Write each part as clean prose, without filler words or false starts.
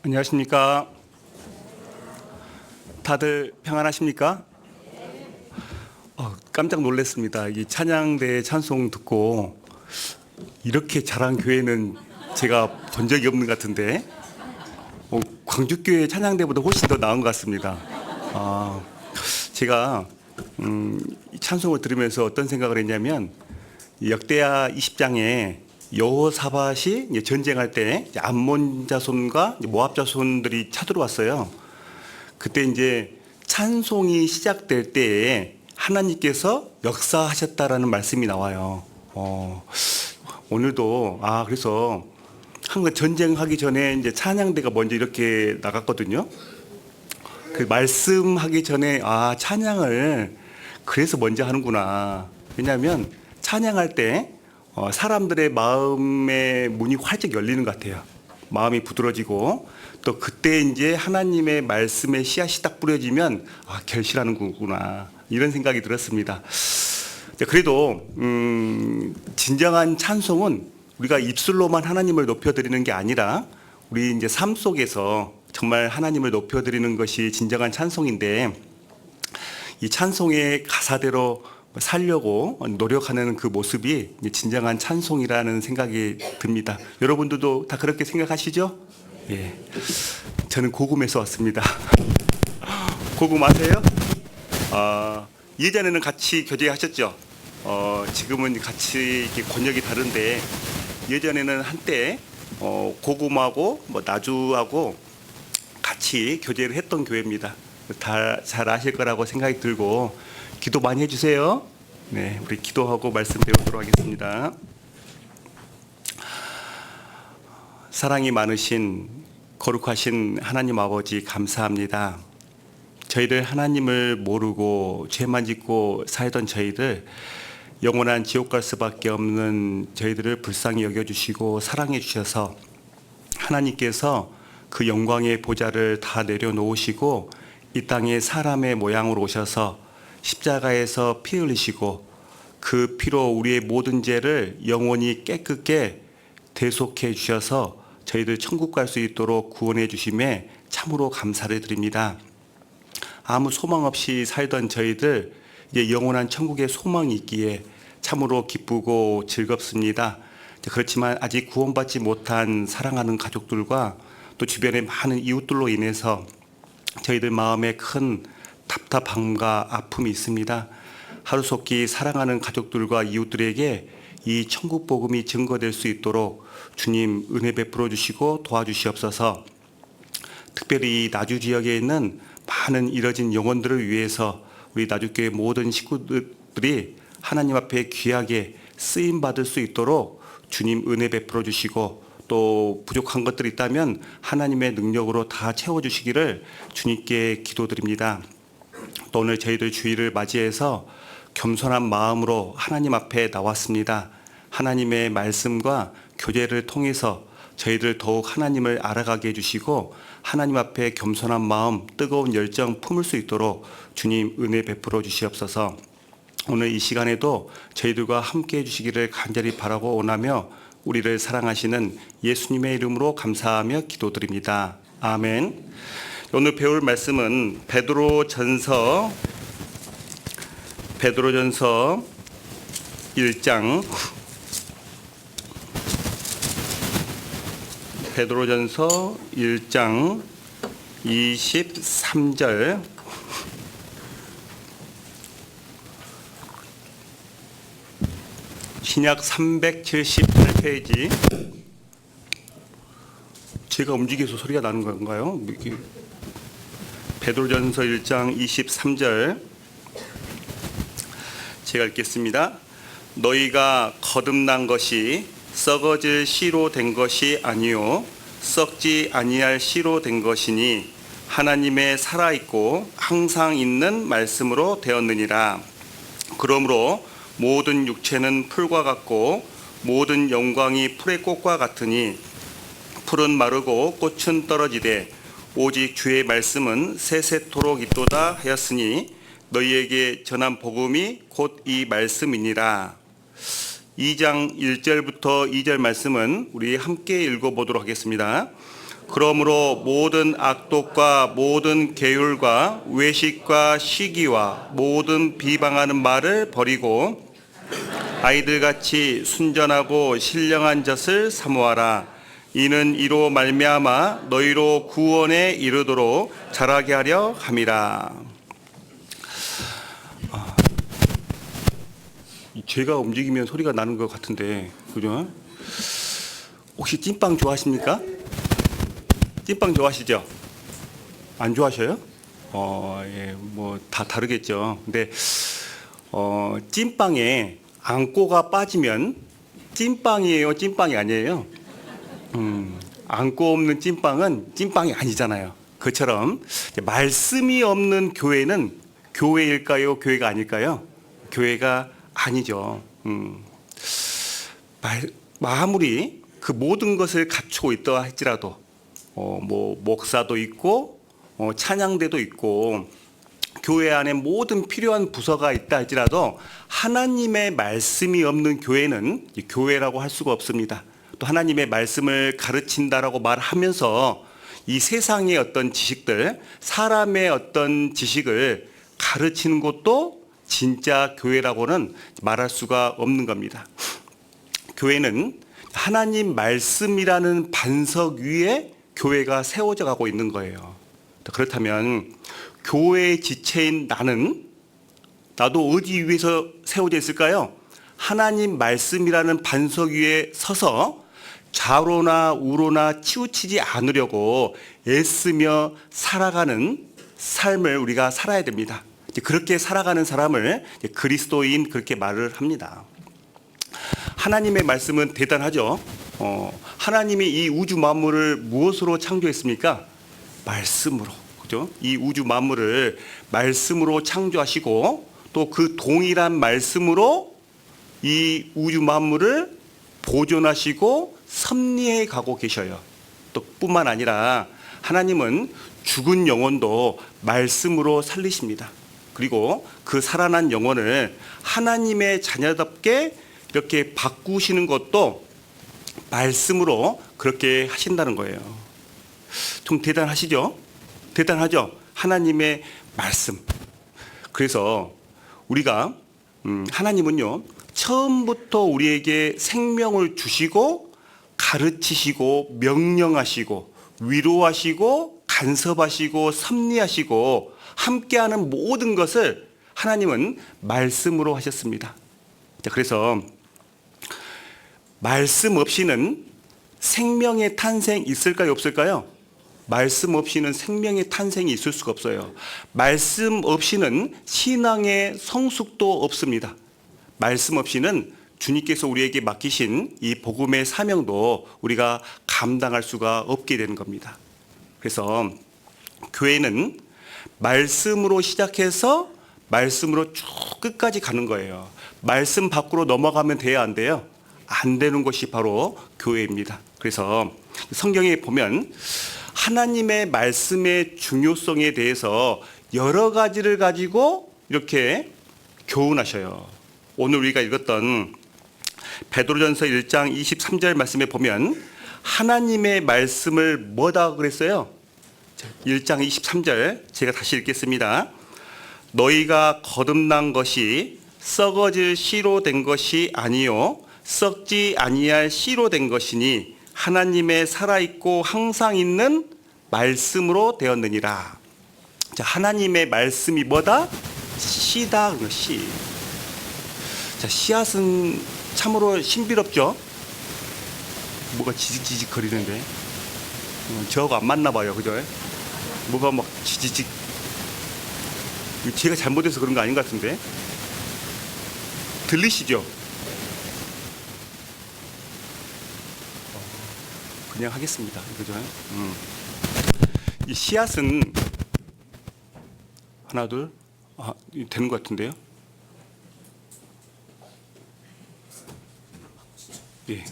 안녕하십니까? 다들 평안하십니까? 깜짝 놀랐습니다. 이 찬양대 찬송 듣고 이렇게 잘한 교회는 제가 본 적이 없는 것 같은데 광주교회 찬양대보다 훨씬 더 나은 것 같습니다. 제가 이 찬송을 들으면서 어떤 생각을 했냐면 역대하 20장에 여호사밧이 전쟁할 때 암몬 자손과 모압 자손들이 쳐들어왔어요. 그때 이제 찬송이 시작될 때에 하나님께서 역사하셨다라는 말씀이 나와요. 오늘도 그래서 한국 전쟁하기 전에 이제 찬양대가 먼저 이렇게 나갔거든요. 그 말씀하기 전에 찬양을 그래서 먼저 하는구나. 왜냐하면 찬양할 때 사람들의 마음의 문이 활짝 열리는 것 같아요. 마음이 부드러지고 또 그때 이제 하나님의 말씀의 씨앗이 딱 뿌려지면 결실하는 거구나 이런 생각이 들었습니다. 그래도 진정한 찬송은 우리가 입술로만 하나님을 높여드리는 게 아니라 우리 이제 삶 속에서 정말 하나님을 높여드리는 것이 진정한 찬송인데 이 찬송의 가사대로 살려고 노력하는 그 모습이 진정한 찬송이라는 생각이 듭니다. 여러분들도 다 그렇게 생각하시죠? 예. 저는 고금에서 왔습니다. 고금 아세요? 예전에는 같이 교제하셨죠? 지금은 같이 권역이 다른데 예전에는 한때 고금하고 나주하고 같이 교제를 했던 교회입니다. 다 잘 아실 거라고 생각이 들고 기도 많이 해주세요. 네, 우리 기도하고 말씀 배우도록 하겠습니다. 사랑이 많으신 거룩하신 하나님 아버지 감사합니다. 저희들 하나님을 모르고 죄만 짓고 살던 저희들 영원한 지옥 갈 수밖에 없는 저희들을 불쌍히 여겨주시고 사랑해 주셔서 하나님께서 그 영광의 보좌를 다 내려놓으시고 이 땅에 사람의 모양으로 오셔서 십자가에서 피 흘리시고 그 피로 우리의 모든 죄를 영원히 깨끗게 대속해 주셔서 저희들 천국 갈 수 있도록 구원해 주심에 참으로 감사를 드립니다. 아무 소망 없이 살던 저희들 이제 영원한 천국의 소망이 있기에 참으로 기쁘고 즐겁습니다. 그렇지만 아직 구원받지 못한 사랑하는 가족들과 또 주변의 많은 이웃들로 인해서 저희들 마음에 큰 답답함과 아픔이 있습니다. 하루속히 사랑하는 가족들과 이웃들에게 이 천국 복음이 증거될 수 있도록 주님 은혜 베풀어 주시고 도와주시옵소서. 특별히 나주 지역에 있는 많은 잃어진 영혼들을 위해서 우리 나주교회 모든 식구들이 하나님 앞에 귀하게 쓰임 받을 수 있도록 주님 은혜 베풀어 주시고 또 부족한 것들이 있다면 하나님의 능력으로 다 채워주시기를 주님께 기도드립니다. 또 오늘 저희들 주일을 맞이해서 겸손한 마음으로 하나님 앞에 나왔습니다. 하나님의 말씀과 교제를 통해서 저희들 더욱 하나님을 알아가게 해주시고 하나님 앞에 겸손한 마음, 뜨거운 열정 품을 수 있도록 주님 은혜 베풀어 주시옵소서. 오늘 이 시간에도 저희들과 함께 해주시기를 간절히 바라고 원하며 우리를 사랑하시는 예수님의 이름으로 감사하며 기도드립니다. 아멘. 오늘 배울 말씀은 베드로전서 1장 베드로전서 1장 23절 신약 378페이지. 제가 움직여서 소리가 나는 건가요? 베드로전서 1장 23절 제가 읽겠습니다. 너희가 거듭난 것이 썩어질 씨로 된 것이 아니요 썩지 아니할 씨로 된 것이니 하나님의 살아있고 항상 있는 말씀으로 되었느니라. 그러므로 모든 육체는 풀과 같고 모든 영광이 풀의 꽃과 같으니 풀은 마르고 꽃은 떨어지되 오직 주의 말씀은 세세토록 있도다 하였으니 너희에게 전한 복음이 곧 이 말씀이니라. 2장 1절부터 2절 말씀은 우리 함께 읽어보도록 하겠습니다. 그러므로 모든 악독과 모든 계율과 외식과 시기와 모든 비방하는 말을 버리고 아이들같이 순전하고 신령한 젖을 사모하라. 이는 이로 말미암아 너희로 구원에 이르도록 자라게 하려 함이라. 제가 움직이면 소리가 나는 것 같은데, 그죠? 혹시 찐빵 좋아하십니까? 찐빵 좋아하시죠? 안 좋아하셔요? 예, 뭐 다 다르겠죠. 근데 찐빵에 앙꼬가 빠지면 찐빵이에요, 찐빵이 아니에요? 앙꼬 없는 찐빵은 찐빵이 아니잖아요. 그처럼 말씀이 없는 교회는 교회일까요, 교회가 아닐까요? 교회가 아니죠. 아무리 그 모든 것을 갖추고 있다 할지라도 뭐 목사도 있고 찬양대도 있고 교회 안에 모든 필요한 부서가 있다 할지라도 하나님의 말씀이 없는 교회는 교회라고 할 수가 없습니다. 또 하나님의 말씀을 가르친다라고 말하면서 이 세상의 어떤 지식들, 사람의 어떤 지식을 가르치는 것도 진짜 교회라고는 말할 수가 없는 겁니다. 교회는 하나님 말씀이라는 반석 위에 교회가 세워져 가고 있는 거예요. 그렇다면 교회의 지체인 나도 어디 위에서 세워져 있을까요? 하나님 말씀이라는 반석 위에 서서 좌로나 우로나 치우치지 않으려고 애쓰며 살아가는 삶을 우리가 살아야 됩니다. 그렇게 살아가는 사람을 그리스도인 그렇게 말을 합니다. 하나님의 말씀은 대단하죠. 하나님이 이 우주 만물을 무엇으로 창조했습니까? 말씀으로. 그죠? 이 우주 만물을 말씀으로 창조하시고 또 그 동일한 말씀으로 이 우주 만물을 보존하시고 섭리해 가고 계셔요. 또 뿐만 아니라 하나님은 죽은 영혼도 말씀으로 살리십니다. 그리고 그 살아난 영혼을 하나님의 자녀답게 이렇게 바꾸시는 것도 말씀으로 그렇게 하신다는 거예요. 좀 대단하시죠? 대단하죠? 하나님의 말씀. 그래서 우리가 하나님은요 처음부터 우리에게 생명을 주시고 가르치시고 명령하시고 위로하시고 간섭하시고 섭리하시고 함께하는 모든 것을 하나님은 말씀으로 하셨습니다. 그래서 말씀 없이는 생명의 탄생이 있을까요, 없을까요? 말씀 없이는 생명의 탄생이 있을 수가 없어요. 말씀 없이는 신앙의 성숙도 없습니다. 말씀 없이는 주님께서 우리에게 맡기신 이 복음의 사명도 우리가 감당할 수가 없게 되는 겁니다. 그래서 교회는 말씀으로 시작해서 말씀으로 쭉 끝까지 가는 거예요. 말씀 밖으로 넘어가면 돼야 안 돼요? 안 되는 것이 바로 교회입니다. 그래서 성경에 보면 하나님의 말씀의 중요성에 대해서 여러 가지를 가지고 이렇게 교훈하셔요. 오늘 우리가 읽었던 베드로전서 1장 23절 말씀에 보면 하나님의 말씀을 뭐다 그랬어요? 1장 23절 제가 다시 읽겠습니다. 너희가 거듭난 것이 썩어질 씨로 된 것이 아니요 썩지 아니할 씨로 된 것이니 하나님의 살아있고 항상 있는 말씀으로 되었느니라. 자, 하나님의 말씀이 뭐다? 씨다. 씨. 자, 씨앗은 참으로 신비롭죠? 뭐가 지직지직 거리는데 저하고 안 맞나 봐요. 그죠? 뭐가 막 지지직. 제가 잘못해서 그런 거 아닌 것 같은데 들리시죠? 그냥 하겠습니다. 그죠? 이 씨앗은 하나 둘 되는 것 같은데요? 예.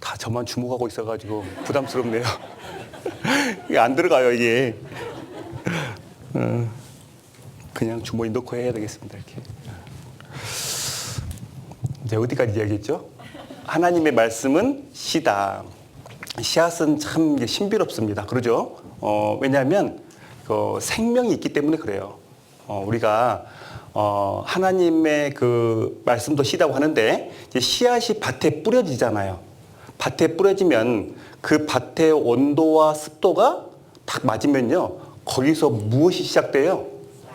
다 저만 주목하고 있어가지고 부담스럽네요. 이게 안 들어가요, 이게. 그냥 주머니 넣고 해야 되겠습니다, 이렇게. 이제 어디까지 이야기했죠? 하나님의 말씀은 씨다. 씨앗은 참 신비롭습니다. 그러죠? 왜냐하면 생명이 있기 때문에 그래요. 우리가 하나님의 그 말씀도 씨다고 하는데 이제 씨앗이 밭에 뿌려지잖아요. 밭에 뿌려지면 그 밭의 온도와 습도가 딱 맞으면요, 거기서 무엇이 시작돼요?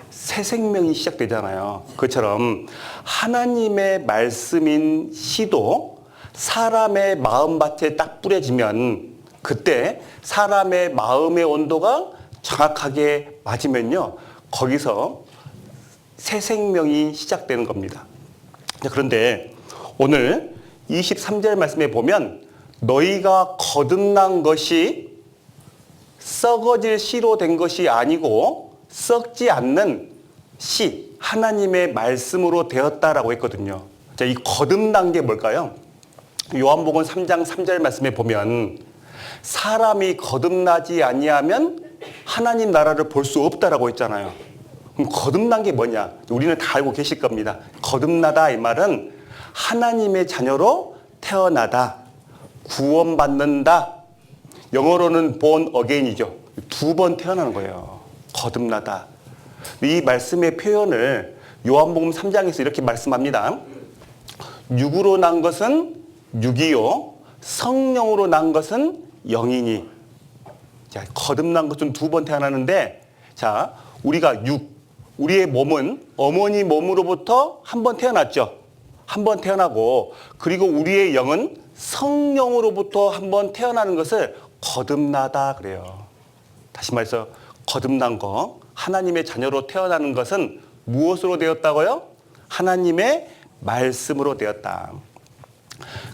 새 생명이 시작되잖아요. 그처럼 하나님의 말씀인 씨도 사람의 마음밭에 딱 뿌려지면 그때 사람의 마음의 온도가 정확하게 맞으면요, 거기서 새 생명이 시작되는 겁니다. 그런데 오늘 23절 말씀에 보면 너희가 거듭난 것이 썩어질 씨로 된 것이 아니고 썩지 않는 씨, 하나님의 말씀으로 되었다라고 했거든요. 자, 이 거듭난 게 뭘까요? 요한복음 3장 3절 말씀에 보면 사람이 거듭나지 아니하면 하나님 나라를 볼 수 없다라고 했잖아요. 그럼 거듭난 게 뭐냐? 우리는 다 알고 계실 겁니다. 거듭나다 이 말은 하나님의 자녀로 태어나다, 구원받는다. 영어로는 born again이죠. 두 번 태어나는 거예요. 거듭나다. 이 말씀의 표현을 요한복음 3장에서 이렇게 말씀합니다. 육으로 난 것은 육이요, 성령으로 난 것은 영이니. 자, 거듭난 것은 두 번 태어나는데, 자, 우리가 우리의 몸은 어머니 몸으로부터 한 번 태어났죠. 한 번 태어나고, 그리고 우리의 영은 성령으로부터 한 번 태어나는 것을 거듭나다 그래요. 다시 말해서 거듭난 거, 하나님의 자녀로 태어나는 것은 무엇으로 되었다고요? 하나님의 말씀으로 되었다.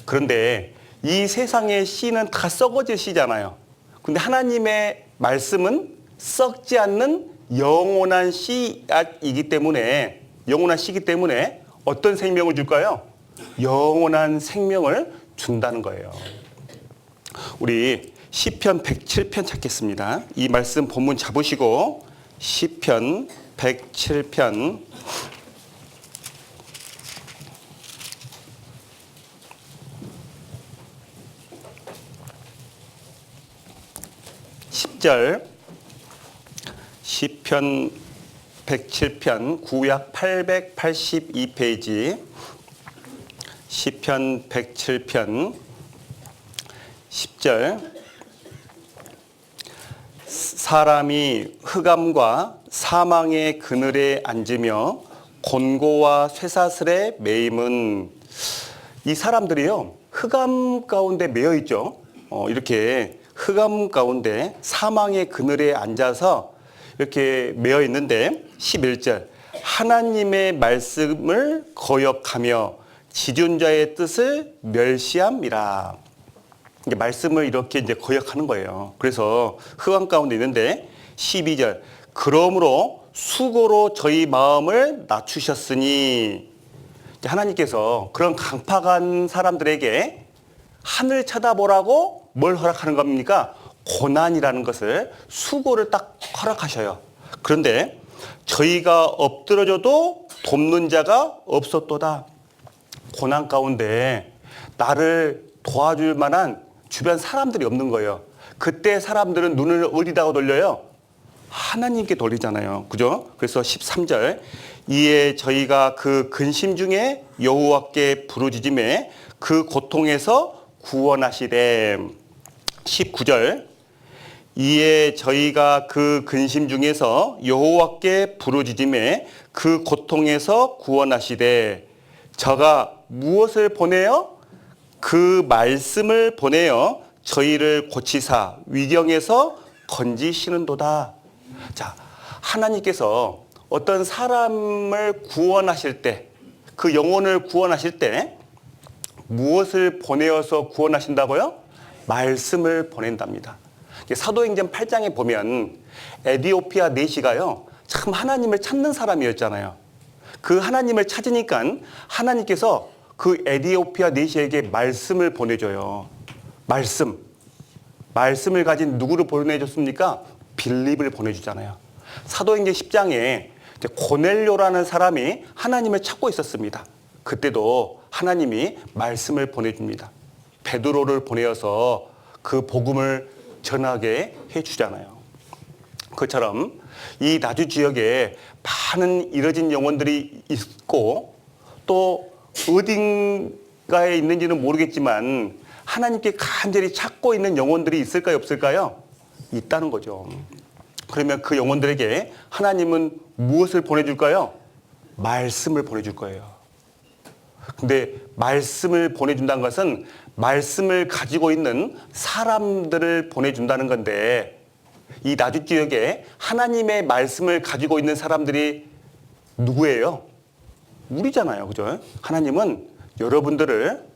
그런데 이 세상의 씨는 다 썩어질 씨잖아요. 근데 하나님의 말씀은 썩지 않는 영원한 씨이기 때문에, 영원한 씨이기 때문에 어떤 생명을 줄까요? 영원한 생명을 준다는 거예요. 우리 시편 107편 찾겠습니다. 이 말씀 본문 잡으시고 시편 107편 10절, 시편 107편 구약 882페이지, 시편 107편 10절. 사람이 흑암과 사망의 그늘에 앉으며 곤고와 쇠사슬에 매임은, 이 사람들이요, 흑암 가운데 매여 있죠. 이렇게 흑암 가운데 사망의 그늘에 앉아서 이렇게 매여 있는데 11절, 하나님의 말씀을 거역하며 지존자의 뜻을 멸시함이라. 이게 말씀을 이렇게 이제 거역하는 거예요. 그래서 흑암 가운데 있는데 12절, 그러므로 수고로 저희 마음을 낮추셨으니, 하나님께서 그런 강팍한 사람들에게 하늘 쳐다보라고 뭘 허락하는 겁니까? 고난이라는 것을, 수고를 딱 허락하셔요. 그런데 저희가 엎드러져도 돕는 자가 없었도다. 고난 가운데 나를 도와줄 만한 주변 사람들이 없는 거예요. 그때 사람들은 눈을 어디다가 돌려요? 하나님께 돌리잖아요. 그죠? 그래서 13절, 이에 저희가 그 근심 중에 여호와께 부르짖음에 그 고통에서 구원하시되. 19절, 이에 저희가 그 근심 중에서 여호와께 부르짖음에 그 고통에서 구원하시되. 저가 무엇을 보내요? 그 말씀을 보내어 저희를 고치사 위경에서 건지시는도다. 자, 하나님께서 어떤 사람을 구원하실 때, 그 영혼을 구원하실 때 무엇을 보내어서 구원하신다고요? 말씀을 보낸답니다. 사도행전 8장에 보면 에디오피아 내시가요, 참 하나님을 찾는 사람이었잖아요. 그 하나님을 찾으니까 하나님께서 그 에디오피아 내시에게 말씀을 보내줘요. 말씀을 가진 누구를 보내줬습니까? 빌립을 보내주잖아요. 사도행전 10장에 고넬료라는 사람이 하나님을 찾고 있었습니다. 그때도 하나님이 말씀을 보내줍니다. 베드로를 보내어서 그 복음을 전하게 해주잖아요. 그처럼 이 나주 지역에 많은 잃어진 영혼들이 있고 또 어딘가에 있는지는 모르겠지만 하나님께 간절히 찾고 있는 영혼들이 있을까요, 없을까요? 있다는 거죠. 그러면 그 영혼들에게 하나님은 무엇을 보내줄까요? 말씀을 보내줄 거예요. 근데 말씀을 보내준다는 것은 말씀을 가지고 있는 사람들을 보내준다는 건데 이 나주 지역에 하나님의 말씀을 가지고 있는 사람들이 누구예요? 우리잖아요. 그죠? 하나님은 여러분들을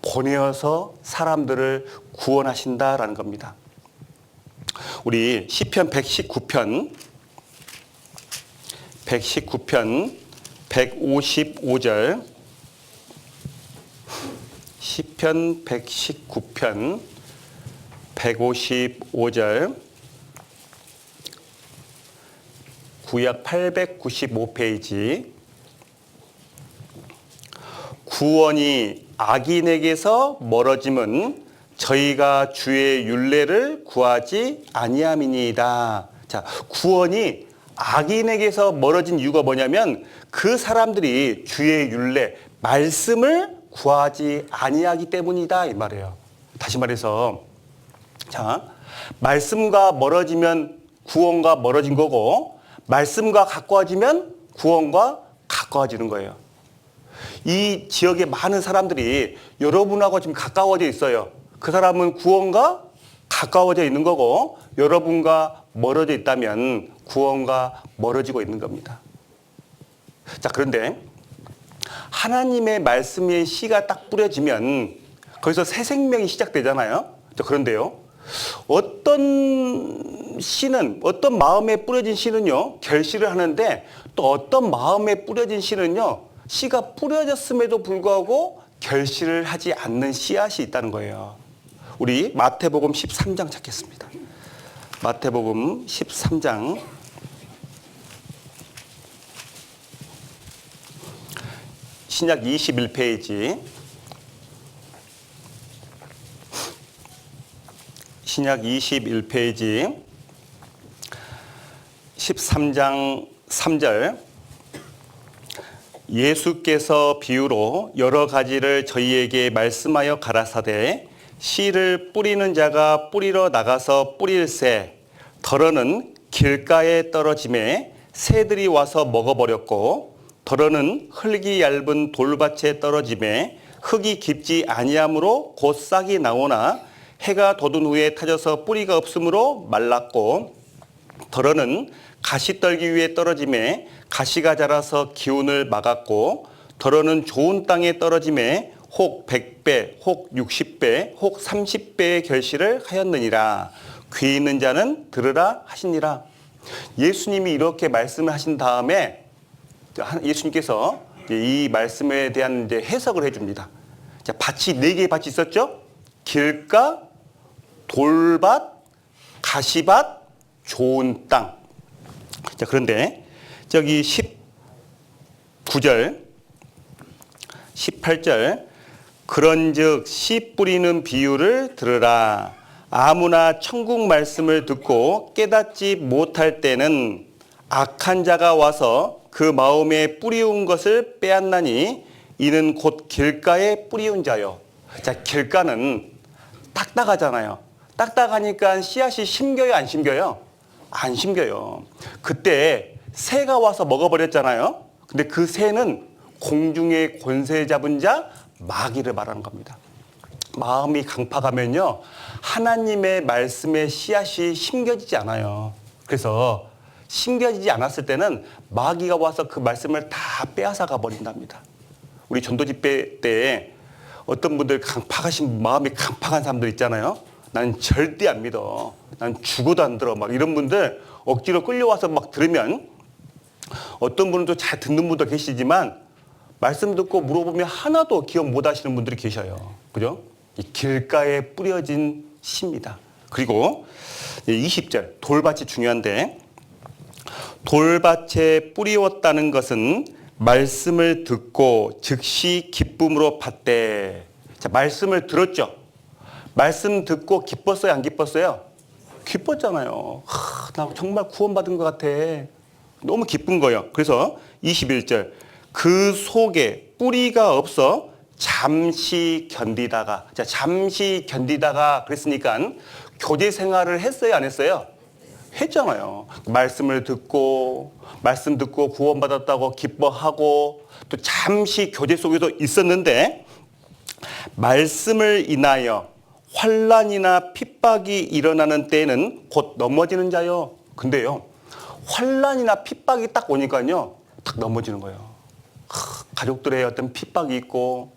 보내어서 사람들을 구원하신다라는 겁니다. 우리 시편 119편 155절 시편 119편 155절 구약 895페이지 구원이 악인에게서 멀어짐은 저희가 주의 율례를 구하지 아니함이니이다. 자, 구원이 악인에게서 멀어진 이유가 뭐냐면 그 사람들이 주의 율례, 말씀을 구하지 아니하기 때문이다 이 말이에요. 다시 말해서 자, 말씀과 멀어지면 구원과 멀어진 거고 말씀과 가까워지면 구원과 가까워지는 거예요. 이 지역에 많은 사람들이 여러분하고 지금 가까워져 있어요. 그 사람은 구원과 가까워져 있는 거고 여러분과 멀어져 있다면 구원과 멀어지고 있는 겁니다. 자, 그런데 하나님의 말씀의 씨가 딱 뿌려지면 거기서 새 생명이 시작되잖아요. 그런데요, 어떤 씨는, 어떤 마음에 뿌려진 씨는요, 결실을 하는데 또 어떤 마음에 뿌려진 씨는요, 씨가 뿌려졌음에도 불구하고 결실을 하지 않는 씨앗이 있다는 거예요. 우리 마태복음 13장 찾겠습니다. 마태복음 13장 신약 21페이지 신약 21페이지 13장 3절 예수께서 비유로 여러 가지를 저희에게 말씀하여 가라사대 씨를 뿌리는 자가 뿌리러 나가서 뿌릴새 덜어는 길가에 떨어짐에 새들이 와서 먹어버렸고 덜어는 흙이 얇은 돌밭에 떨어짐에 흙이 깊지 아니하므로 곧 싹이 나오나 해가 돋은 후에 타져서 뿌리가 없으므로 말랐고 덜어는 가시떨기 위에 떨어짐에 가시가 자라서 기운을 막았고 덜어는 좋은 땅에 떨어짐에 혹 100배, 혹 60배, 혹 30배의 결실을 하였느니라. 귀 있는 자는 들으라 하시니라. 예수님이 이렇게 말씀을 하신 다음에 예수님께서 이 말씀에 대한 이제 해석을 해줍니다. 자, 밭이 4개의 밭이 있었죠? 길가, 돌밭, 가시밭, 좋은 땅. 자, 그런데 저기 19절, 18절 그런즉 씨 뿌리는 비유를 들으라. 아무나 천국 말씀을 듣고 깨닫지 못할 때는 악한 자가 와서 그 마음에 뿌리운 것을 빼앗나니 이는 곧 길가에 뿌리운 자요. 자, 길가는 딱딱하잖아요. 딱딱하니까 씨앗이 심겨요, 안 심겨요? 안 심겨요. 그때 새가 와서 먹어버렸잖아요. 근데 그 새는 공중의 권세 잡은 자 마귀를 말하는 겁니다. 마음이 강팍하면요, 하나님의 말씀에 씨앗이 심겨지지 않아요. 그래서 심겨지지 않았을 때는 마귀가 와서 그 말씀을 다 빼앗아 가버린답니다. 우리 전도 집회 때 어떤 분들 강팍하신 마음이 강팍한 사람들 있잖아요. 나는 절대 안 믿어. 난 죽어도 안 들어. 막 이런 분들 억지로 끌려와서 막 들으면 어떤 분은 또 잘 듣는 분도 계시지만 말씀 듣고 물어보면 하나도 기억 못 하시는 분들이 계셔요. 그죠? 이 길가에 뿌려진 씨입니다. 그리고 20절 돌밭이 중요한데, 돌밭에 뿌리웠다는 것은 말씀을 듣고 즉시 기쁨으로 받되. 자, 말씀을 들었죠. 말씀 듣고 기뻤어요, 안 기뻤어요? 기뻤잖아요. 나 정말 구원받은 것 같아. 너무 기쁜 거예요. 그래서 21절 그 속에 뿌리가 없어 잠시 견디다가. 자, 잠시 견디다가 그랬으니까 교제 생활을 했어요, 안 했어요? 했잖아요. 말씀을 듣고, 말씀 듣고 구원받았다고 기뻐하고, 또 잠시 교제 속에도 있었는데, 말씀을 인하여 환난이나 핍박이 일어나는 때에는 곧 넘어지는 자요. 근데요, 환난이나 핍박이 딱 오니까요, 딱 넘어지는 거예요. 가족들의 어떤 핍박이 있고,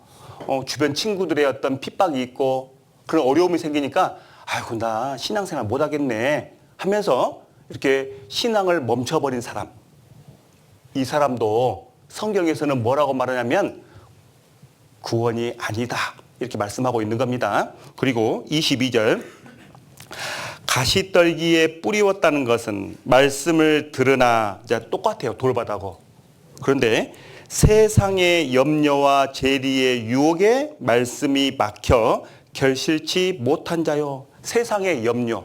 주변 친구들의 어떤 핍박이 있고, 그런 어려움이 생기니까, 아이고, 나 신앙생활 못 하겠네 하면서 이렇게 신앙을 멈춰버린 사람. 이 사람도 성경에서는 뭐라고 말하냐면 구원이 아니다, 이렇게 말씀하고 있는 겁니다. 그리고 22절 가시떨기에 뿌리웠다는 것은 말씀을 들으나. 자, 똑같아요, 돌밭하고. 그런데 세상의 염려와 재리의 유혹에 말씀이 막혀 결실치 못한 자요. 세상의 염려,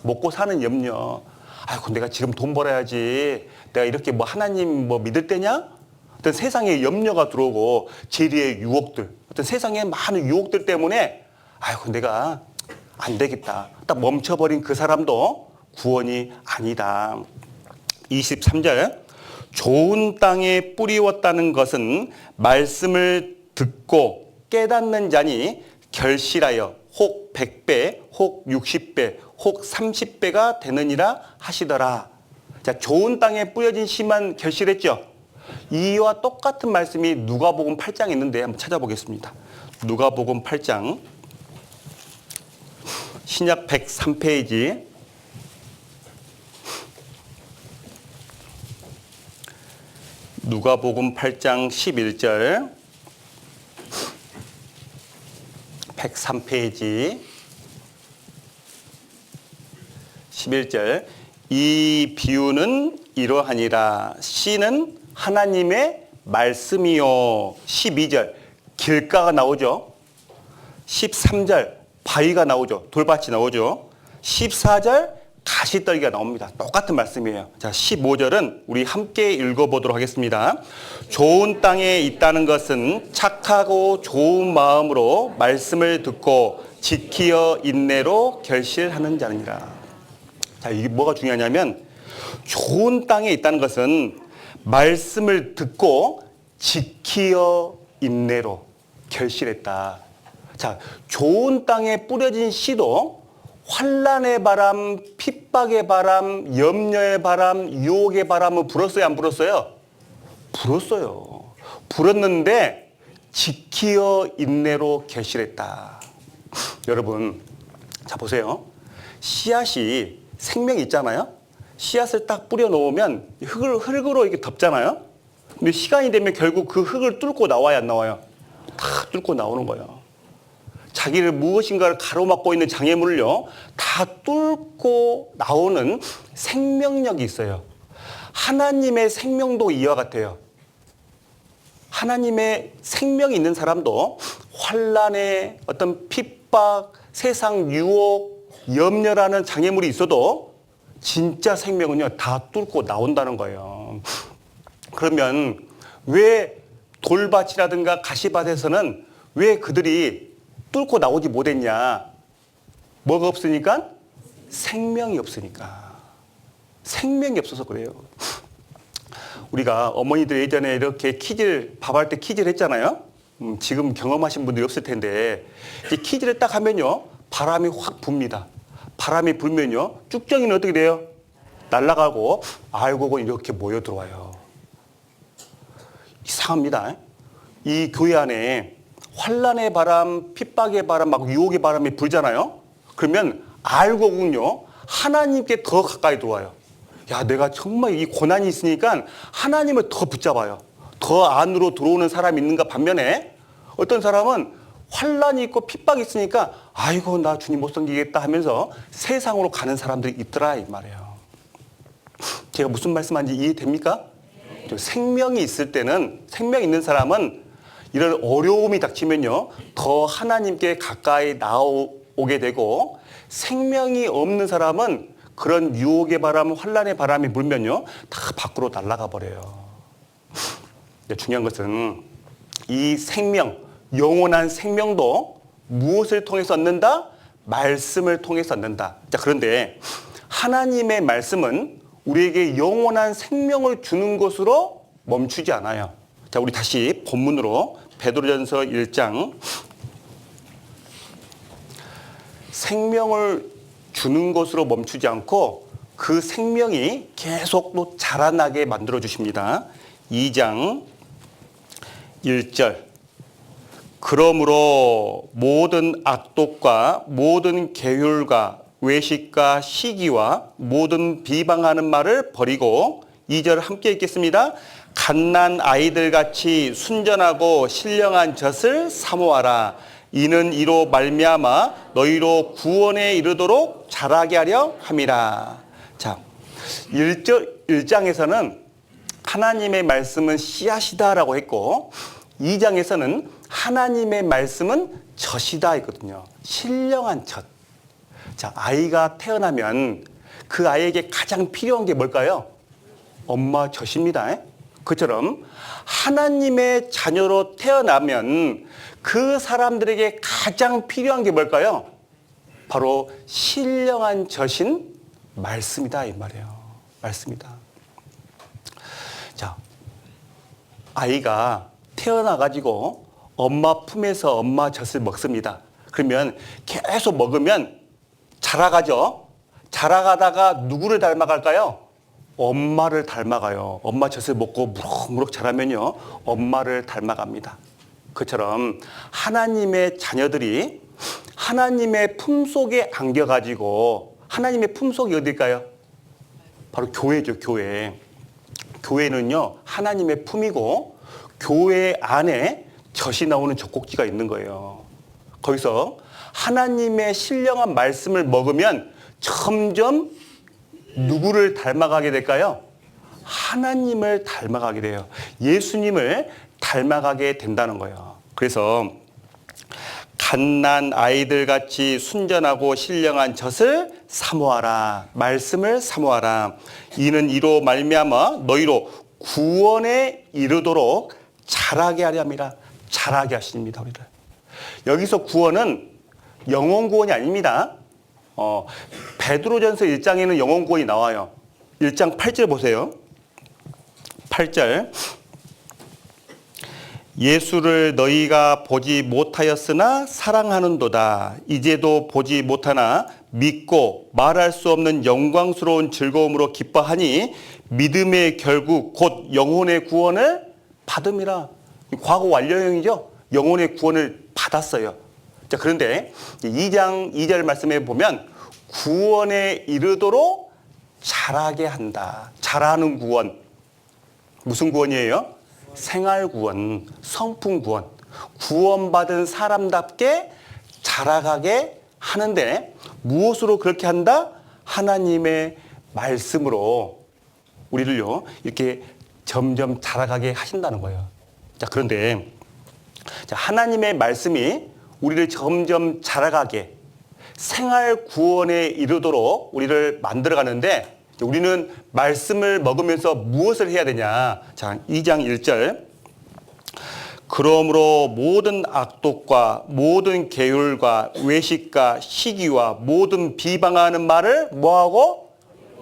먹고 사는 염려. 아이고, 내가 지금 돈 벌어야지, 내가 이렇게 뭐 하나님 뭐 믿을 때냐? 어떤 세상의 염려가 들어오고, 재리의 유혹들, 어떤 세상의 많은 유혹들 때문에 아이고, 내가 안 되겠다, 딱 멈춰버린 그 사람도 구원이 아니다. 23절 좋은 땅에 뿌리웠다는 것은 말씀을 듣고 깨닫는 자니 결실하여 혹 100배, 혹 60배, 혹 30배가 되느니라 하시더라. 자, 좋은 땅에 뿌려진 씨만 결실했죠. 이와 똑같은 말씀이 누가복음 8장에 있는데 한번 찾아보겠습니다. 누가복음 8장 신약 103페이지 누가복음 8장 11절 103페이지 11절 이 비유는 이러하니라. 씨는 하나님의 말씀이요. 12절 길가가 나오죠. 13절 바위가 나오죠. 돌밭이 나오죠. 14절 가시떨기가 나옵니다. 똑같은 말씀이에요. 자, 15절은 우리 함께 읽어보도록 하겠습니다. 좋은 땅에 있다는 것은 착하고 좋은 마음으로 말씀을 듣고 지키어 인내로 결실하는 자니라. 자, 이게 뭐가 중요하냐면 좋은 땅에 있다는 것은 말씀을 듣고 지키어 인내로 결실했다. 자, 좋은 땅에 뿌려진 씨도 환난의 바람, 핍박의 바람, 염려의 바람, 유혹의 바람을 불었어요, 안 불었어요? 불었어요. 불었는데 지키어 인내로 결실했다. 여러분, 자 보세요. 씨앗이 생명이 있잖아요. 씨앗을 딱 뿌려 놓으면 흙으로 이렇게 덮잖아요. 근데 시간이 되면 결국 그 흙을 뚫고 나와야 안 나와요? 다 뚫고 나오는 거예요. 자기를 무엇인가를 가로막고 있는 장애물을요, 다 뚫고 나오는 생명력이 있어요. 하나님의 생명도 이와 같아요. 하나님의 생명이 있는 사람도 환난의 어떤 핍박, 세상 유혹, 염려라는 장애물이 있어도 진짜 생명은요, 다 뚫고 나온다는 거예요. 그러면 왜 돌밭이라든가 가시밭에서는 왜 그들이 뚫고 나오지 못했냐? 뭐가 없으니까? 생명이 없으니까. 생명이 없어서 그래요. 우리가 어머니들 예전에 이렇게 밥할 때 퀴즈를 했잖아요. 지금 경험하신 분들이 없을 텐데, 이제 퀴즈를 딱 하면요, 바람이 확 붑니다. 바람이 불면요, 쭉정이는 어떻게 돼요? 날아가고 알곡은 이렇게 모여 들어와요. 이상합니다. 이 교회 안에 환난의 바람, 핍박의 바람, 막 유혹의 바람이 불잖아요. 그러면 알곡은요, 하나님께 더 가까이 들어와요. 야, 내가 정말 이 고난이 있으니까 하나님을 더 붙잡아요. 더 안으로 들어오는 사람이 있는가 반면에 어떤 사람은 환란이 있고 핍박이 있으니까 아이고 나 주님 못 섬기겠다 하면서 세상으로 가는 사람들이 있더라 이 말이에요. 제가 무슨 말씀하는지 이해됩니까? 생명이 있을 때는, 생명 있는 사람은 이런 어려움이 닥치면요 더 하나님께 가까이 나오게 되고, 생명이 없는 사람은 그런 유혹의 바람, 환란의 바람이 불면요 다 밖으로 날아가 버려요. 중요한 것은 이 생명, 영원한 생명도 무엇을 통해서 얻는다? 말씀을 통해서 얻는다. 자, 그런데 하나님의 말씀은 우리에게 영원한 생명을 주는 것으로 멈추지 않아요. 자, 우리 다시 본문으로 베드로전서 1장. 생명을 주는 것으로 멈추지 않고 그 생명이 계속 또 자라나게 만들어 주십니다. 2장 1절. 그러므로 모든 악독과 모든 계율과 외식과 시기와 모든 비방하는 말을 버리고, 2절 함께 읽겠습니다. 갓난 아이들같이 순전하고 신령한 젖을 사모하라. 이는 이로 말미암아 너희로 구원에 이르도록 자라게 하려 함이라. 자, 1장에서는 하나님의 말씀은 씨앗이다라고 했고, 2장에서는 하나님의 말씀은 젖이다 했거든요. 신령한 젖. 자, 아이가 태어나면 그 아이에게 가장 필요한 게 뭘까요? 엄마 젖입니다. 그처럼 하나님의 자녀로 태어나면 그 사람들에게 가장 필요한 게 뭘까요? 바로 신령한 젖인 말씀이다 이 말이에요. 말씀이다. 자, 아이가 태어나가지고 엄마 품에서 엄마 젖을 먹습니다. 그러면 계속 먹으면 자라가죠. 자라가다가 누구를 닮아갈까요? 엄마를 닮아가요. 엄마 젖을 먹고 무럭무럭 자라면요 엄마를 닮아갑니다. 그처럼 하나님의 자녀들이 하나님의 품속에 안겨가지고, 하나님의 품속이 어딜까요? 바로 교회죠. 교회. 교회는요 하나님의 품이고, 교회 안에 젖이 나오는 젖꼭지가 있는 거예요. 거기서 하나님의 신령한 말씀을 먹으면 점점 누구를 닮아가게 될까요? 하나님을 닮아가게 돼요. 예수님을 닮아가게 된다는 거예요. 그래서 갓난 아이들같이 순전하고 신령한 젖을 사모하라. 말씀을 사모하라. 이는 이로 말미암아 너희로 구원에 이르도록 자라게 하려 함이라. 자라게 하십니다. 우리를. 여기서 구원은 영혼 구원이 아닙니다. 베드로전서 1장에는 영혼 구원이 나와요. 1장 8절 보세요. 8절. 예수를 너희가 보지 못하였으나 사랑하는도다. 이제도 보지 못하나 믿고 말할 수 없는 영광스러운 즐거움으로 기뻐하니 믿음의 결국 곧 영혼의 구원을 받음이라. 과거 완료형이죠. 영혼의 구원을 받았어요. 자, 그런데 2장 2절 말씀에 보면 구원에 이르도록 자라게 한다. 자라는 구원. 무슨 구원이에요? 생활 구원, 성품 구원. 구원받은 사람답게 자라가게 하는데 무엇으로 그렇게 한다? 하나님의 말씀으로 우리를요 이렇게 점점 자라가게 하신다는 거예요. 자, 그런데 하나님의 말씀이 우리를 점점 자라가게 생활 구원에 이르도록 우리를 만들어가는데, 우리는 말씀을 먹으면서 무엇을 해야 되냐? 자, 2장 1절. 그러므로 모든 악독과 모든 계율과 외식과 시기와 모든 비방하는 말을 뭐하고?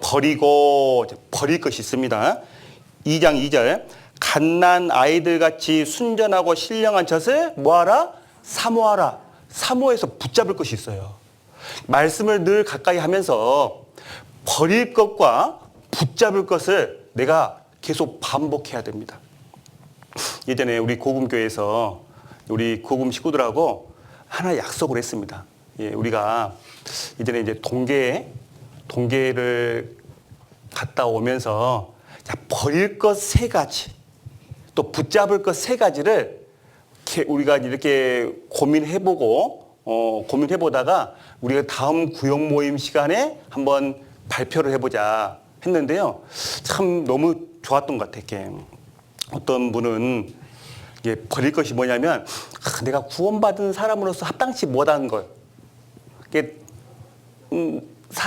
버리고. 버릴 것이 있습니다. 2장 2절. 갓난 아이들같이 순전하고 신령한 젖을 뭐하라? 사모하라. 사모해서 붙잡을 것이 있어요. 말씀을 늘 가까이 하면서 버릴 것과 붙잡을 것을 내가 계속 반복해야 됩니다. 예전에 우리 고금교회에서 우리 고금 식구들하고 하나 약속을 했습니다. 예, 우리가 예전에 이제 동계를 갔다 오면서 버릴 것 3가지, 또 붙잡을 것 3가지를 우리가 이렇게 고민해보다가 우리가 다음 구역 모임 시간에 한번 발표를 해보자 했는데요. 참 너무 좋았던 것 같아요. 이렇게. 어떤 분은 이게 버릴 것이 뭐냐면 내가 구원받은 사람으로서 합당치 못한 것. 이게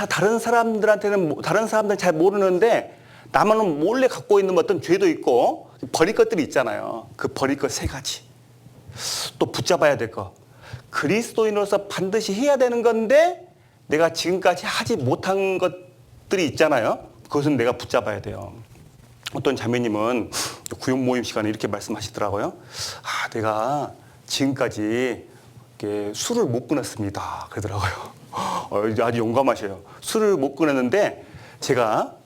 다른 사람들한테는 다른 사람들은 잘 모르는데 나만은 몰래 갖고 있는 어떤 죄도 있고 버릴 것들이 있잖아요. 그 버릴 것 세 가지. 또 붙잡아야 될 것. 그리스도인으로서 반드시 해야 되는 건데 내가 지금까지 하지 못한 것들이 있잖아요. 그것은 내가 붙잡아야 돼요. 어떤 자매님은 구역 모임 시간에 이렇게 말씀하시더라고요. 내가 지금까지 술을 못 끊었습니다. 그러더라고요. 아주 용감하셔요. 술을 못 끊었는데 제가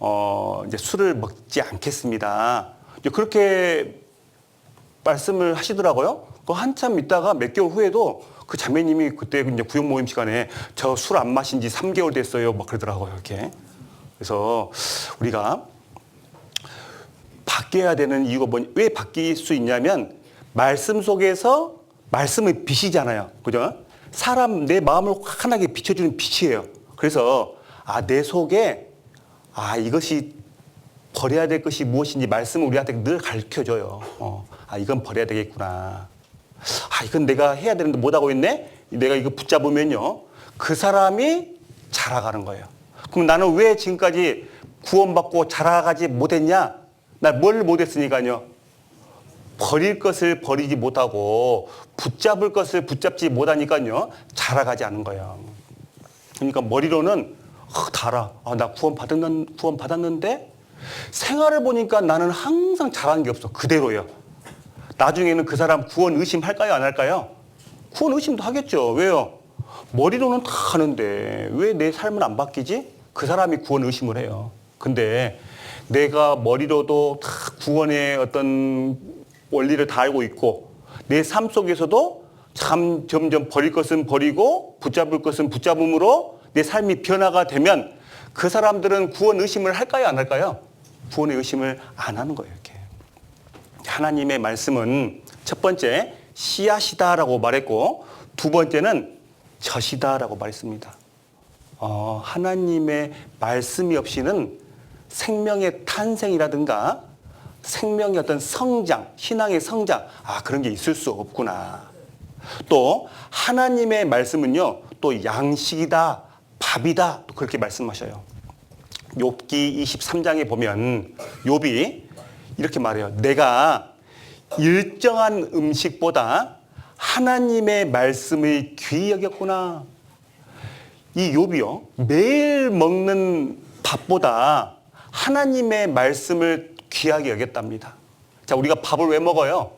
이제 술을 먹지 않겠습니다. 그렇게 말씀을 하시더라고요. 한참 있다가 몇 개월 후에도 그 자매님이 그때 이제 구역 모임 시간에 저 술 안 마신 지 3개월 됐어요. 막 그러더라고요. 이렇게. 그래서 우리가 바뀌어야 되는 이유가 왜 바뀔 수 있냐면 말씀 속에서 말씀의 빛이잖아요. 그죠? 내 마음을 환하게 비춰주는 빛이에요. 그래서 내 속에 이것이 버려야 될 것이 무엇인지 말씀을 우리한테 늘 가르쳐줘요. 이건 버려야 되겠구나. 이건 내가 해야 되는데 못하고 있네? 내가 이거 붙잡으면요. 그 사람이 자라가는 거예요. 그럼 나는 왜 지금까지 구원받고 자라가지 못했냐? 나 뭘 못했으니까요. 버릴 것을 버리지 못하고 붙잡을 것을 붙잡지 못하니까요. 자라가지 않는 거예요. 그러니까 머리로는 달아. 나 구원받았는데 생활을 보니까 나는 항상 잘한 게 없어. 그대로요. 나중에는 그 사람 구원 의심할까요? 안 할까요? 구원 의심도 하겠죠. 왜요? 머리로는 다 하는데 왜 내 삶은 안 바뀌지? 그 사람이 구원 의심을 해요. 근데 내가 머리로도 다 구원의 어떤 원리를 다 알고 있고 내 삶 속에서도 참 점점 버릴 것은 버리고 붙잡을 것은 붙잡음으로 내 삶이 변화가 되면 그 사람들은 구원 의심을 할까요? 안 할까요? 구원의 의심을 안 하는 거예요. 이렇게. 하나님의 말씀은 첫 번째 씨앗이다라고 말했고 두 번째는 젖이다라고 말했습니다. 하나님의 말씀이 없이는 생명의 탄생이라든가 생명의 어떤 성장, 신앙의 성장, 그런 게 있을 수 없구나. 또 하나님의 말씀은요, 또 양식이다, 밥이다, 또 그렇게 말씀하셔요. 욥기 23장에 보면 욥이 이렇게 말해요. 내가 일정한 음식보다 하나님의 말씀을 귀히 여겼구나. 이 욥이요, 매일 먹는 밥보다 하나님의 말씀을 귀하게 여겼답니다. 자, 우리가 밥을 왜 먹어요?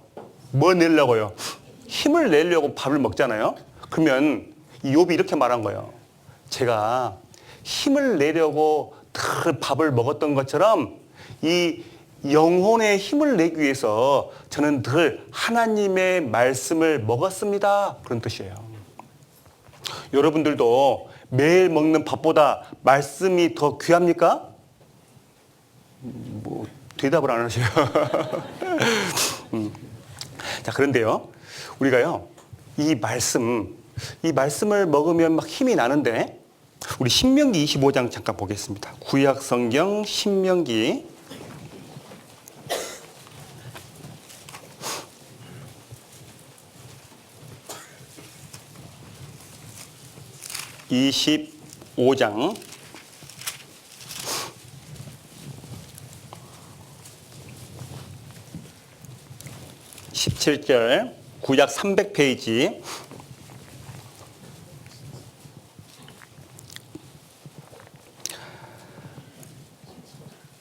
뭐 내려고요? 힘을 내려고 밥을 먹잖아요. 그러면 이 욥이 이렇게 말한 거예요. 제가 힘을 내려고 늘 밥을 먹었던 것처럼 이 영혼의 힘을 내기 위해서 저는 늘 하나님의 말씀을 먹었습니다. 그런 뜻이에요. 여러분들도 매일 먹는 밥보다 말씀이 더 귀합니까? 대답을 안 하셔요. 자, 그런데요, 우리가요, 이 말씀을 먹으면 막 힘이 나는데, 우리 신명기 25장 잠깐 보겠습니다. 구약 성경 신명기 25장 17절 구약 300페이지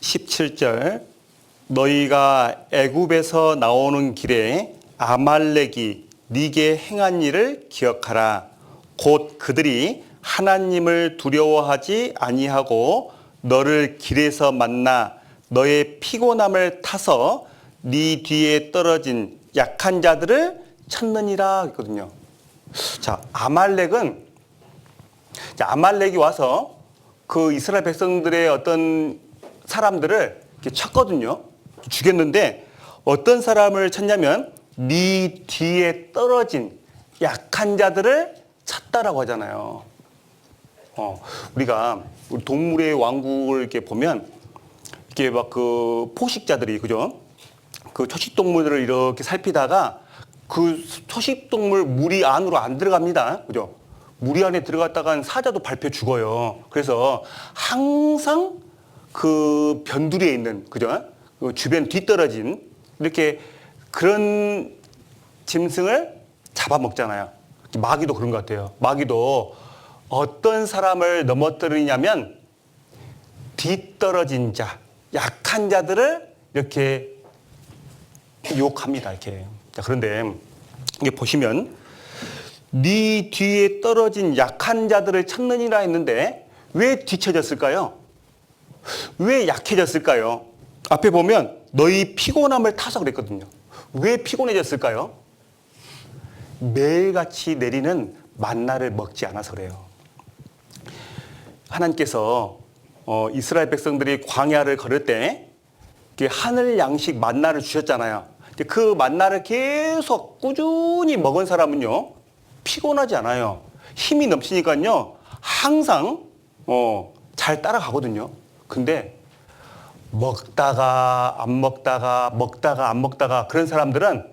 17절 너희가 애굽에서 나오는 길에 아말렉이 네게 행한 일을 기억하라. 곧 그들이 하나님을 두려워하지 아니하고 너를 길에서 만나 너의 피곤함을 타서 네 뒤에 떨어진 약한 자들을 찾느니라 했거든요. 자, 아말렉이 와서 그 이스라엘 백성들의 어떤 사람들을 이렇게 쳤거든요. 죽였는데 어떤 사람을 쳤냐면 네 뒤에 떨어진 약한 자들을 찾다라고 하잖아요. 우리가 우리 동물의 왕국을 이렇게 보면 이렇게 막 그 포식자들이 그죠? 그 초식 동물들을 이렇게 살피다가 그 초식 동물 무리 안으로 안 들어갑니다. 그죠? 무리 안에 들어갔다간 사자도 밟혀 죽어요. 그래서 항상 그 변두리에 있는 그죠? 그 주변 뒤떨어진 이렇게 그런 짐승을 잡아먹잖아요. 마귀도 그런 것 같아요. 마귀도 어떤 사람을 넘어뜨리냐면 뒤떨어진 자, 약한 자들을 이렇게 유혹합니다. 이렇게. 자, 그런데 이게 보시면 네 뒤에 떨어진 약한 자들을 찾느니라 했는데 왜 뒤처졌을까요? 왜 약해졌을까요? 앞에 보면 너희 피곤함을 타서 그랬거든요. 왜 피곤해졌을까요? 매일같이 내리는 만나를 먹지 않아서 그래요. 하나님께서 이스라엘 백성들이 광야를 걸을 때 하늘 양식 만나를 주셨잖아요. 그 만나를 계속 꾸준히 먹은 사람은요 피곤하지 않아요. 힘이 넘치니까요 항상 잘 따라가거든요. 근데 먹다가 안 먹다가 먹다가 안 먹다가 그런 사람들은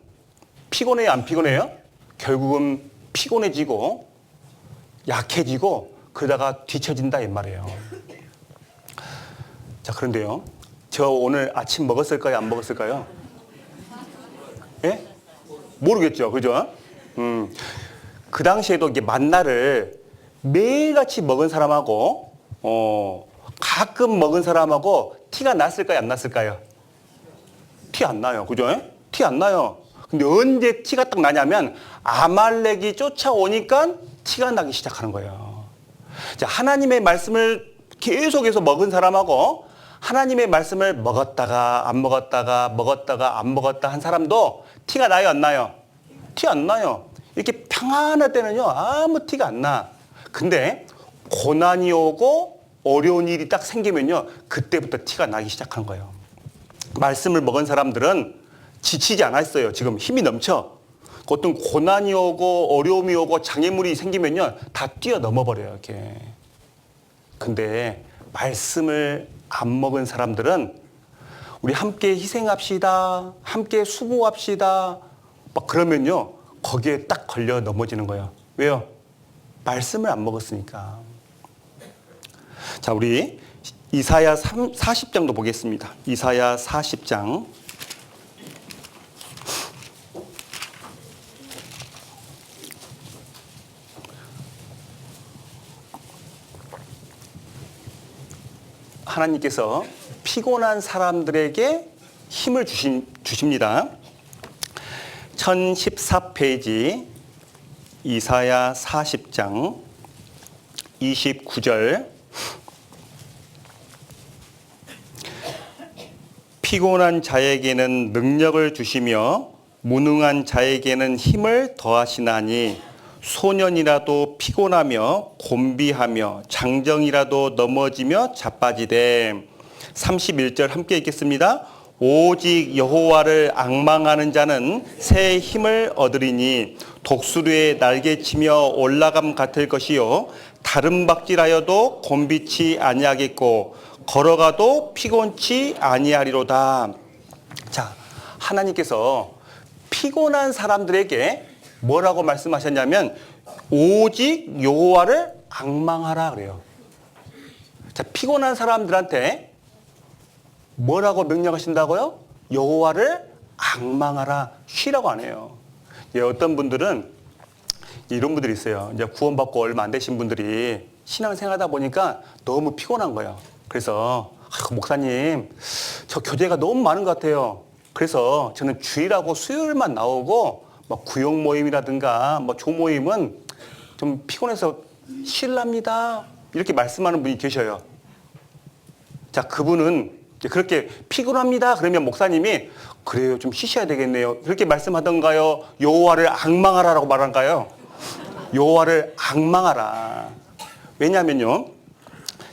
피곤해요, 안 피곤해요? 결국은 피곤해지고 약해지고 그러다가 뒤처진다 이 말이에요. 자, 그런데요. 저 오늘 아침 먹었을까요? 안 먹었을까요? 예? 모르겠죠. 그죠? 그 당시에도 이게 만나를 매일같이 먹은 사람하고 가끔 먹은 사람하고 티가 났을까요? 안 났을까요? 티 안 나요. 그죠? 티 안 나요. 근데 언제 티가 딱 나냐면 아말렉이 쫓아오니까 티가 나기 시작하는 거예요. 자, 하나님의 말씀을 계속해서 먹은 사람하고 하나님의 말씀을 먹었다가 안 먹었다가 먹었다가 안 먹었다 한 사람도 티가 나요, 안 나요? 티 안 나요. 이렇게 평안할 때는요 아무 티가 안 나. 근데 고난이 오고 어려운 일이 딱 생기면요 그때부터 티가 나기 시작하는 거예요. 말씀을 먹은 사람들은 지치지 않았어요. 지금 힘이 넘쳐. 어떤 고난이 오고 어려움이 오고 장애물이 생기면요 다 뛰어넘어 버려요. 이렇게. 근데 말씀을 안 먹은 사람들은 우리 함께 희생합시다, 함께 수고합시다 막 그러면요 거기에 딱 걸려 넘어지는 거예요. 왜요? 말씀을 안 먹었으니까. 자, 우리 이사야 40장도 보겠습니다. 이사야 40장. 하나님께서 피곤한 사람들에게 힘을 주십니다. 1014페이지 이사야 40장 29절. 피곤한 자에게는 능력을 주시며 무능한 자에게는 힘을 더하시나니 소년이라도 피곤하며 곤비하며 장정이라도 넘어지며 자빠지되. 31절 함께 읽겠습니다. 오직 여호와를 앙망하는 자는 새 힘을 얻으리니 독수리의 날개치며 올라감 같을 것이요 다른 박질하여도 곤비치 아니하겠고 걸어가도 피곤치 아니하리로다. 자, 하나님께서 피곤한 사람들에게 뭐라고 말씀하셨냐면 오직 여호와를 앙망하라 그래요. 자, 피곤한 사람들한테 뭐라고 명령하신다고요? 여호와를 앙망하라, 쉬라고 안 해요. 어떤 분들은 이런 분들이 있어요. 이제 구원받고 얼마 안 되신 분들이 신앙생활하다 보니까 너무 피곤한 거예요. 그래서 목사님, 저 교제가 너무 많은 것 같아요. 그래서 저는 주일하고 수요일만 나오고 뭐 구역 모임이라든가 뭐 조모임은 좀 피곤해서 쉴랍니다. 이렇게 말씀하는 분이 계셔요. 자, 그분은 그렇게 피곤합니다. 그러면 목사님이 그래요, 좀 쉬셔야 되겠네요. 그렇게 말씀하던가요? 여호와를 앙망하라라고 말한가요? 여호와를 앙망하라. 왜냐하면요,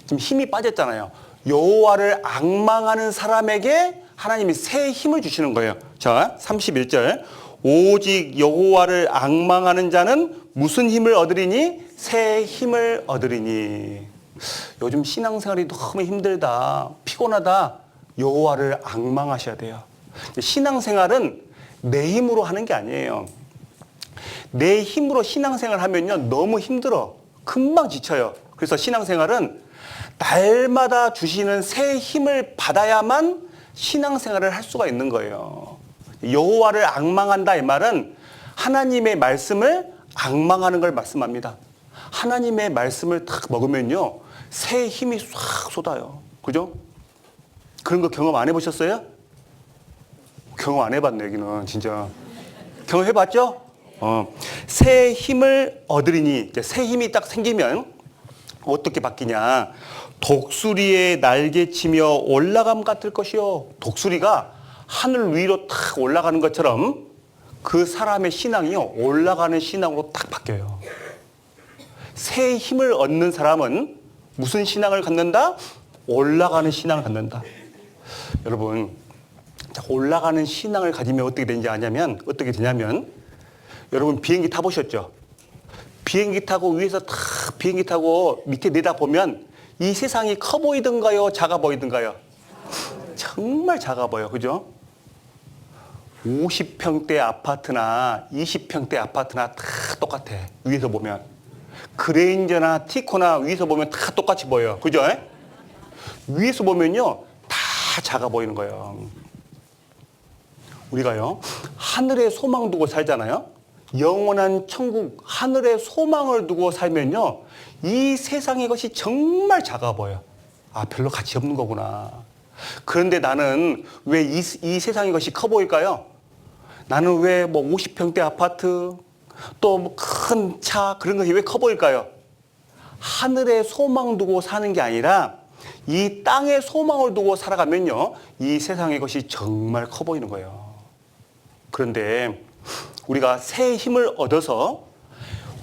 지금 힘이 빠졌잖아요. 여호와를 앙망하는 사람에게 하나님이 새 힘을 주시는 거예요. 자, 31절. 오직 여호와를 앙망하는 자는 무슨 힘을 얻으리니? 새 힘을 얻으리니. 요즘 신앙생활이 너무 힘들다, 피곤하다. 여호와를 앙망하셔야 돼요. 신앙생활은 내 힘으로 하는 게 아니에요. 내 힘으로 신앙생활 하면요, 너무 힘들어. 금방 지쳐요. 그래서 신앙생활은 날마다 주시는 새 힘을 받아야만 신앙생활을 할 수가 있는 거예요. 여호와를 앙망한다 이 말은 하나님의 말씀을 앙망하는 걸 말씀합니다. 하나님의 말씀을 딱 먹으면요, 새 힘이 싹 쏟아요. 그죠? 그런 거 경험 안 해보셨어요? 경험 안 해봤네, 여기는 진짜. 경험해봤죠? 새 힘을 얻으리니. 이제 새 힘이 딱 생기면 어떻게 바뀌냐? 독수리의 날개치며 올라감 같을 것이요. 독수리가 하늘 위로 탁 올라가는 것처럼 그 사람의 신앙이요, 올라가는 신앙으로 딱 바뀌어요. 새 힘을 얻는 사람은 무슨 신앙을 갖는다? 올라가는 신앙을 갖는다. 여러분, 올라가는 신앙을 가지면 어떻게 되냐면, 여러분 비행기 타보셨죠? 비행기 타고 위에서 탁 비행기 타고 밑에 내다보면 이 세상이 커 보이던가요? 작아 보이던가요? 정말 작아 보여. 그죠? 50평대 아파트나 20평대 아파트나 다 똑같아. 위에서 보면. 그레인저나 티코나 위에서 보면 다 똑같이 보여요. 그죠? 위에서 보면요, 다 작아 보이는 거예요. 우리가요, 하늘에 소망 두고 살잖아요. 영원한 천국, 하늘에 소망을 두고 살면요, 이 세상의 것이 정말 작아 보여. 아, 별로 가치 없는 거구나. 그런데 나는 왜 이 세상의 것이 커 보일까요? 나는 왜 뭐 50평대 아파트, 또 뭐 큰 차, 그런 것이 왜 커 보일까요? 하늘에 소망 두고 사는 게 아니라 이 땅에 소망을 두고 살아가면요, 이 세상의 것이 정말 커 보이는 거예요. 그런데 우리가 새 힘을 얻어서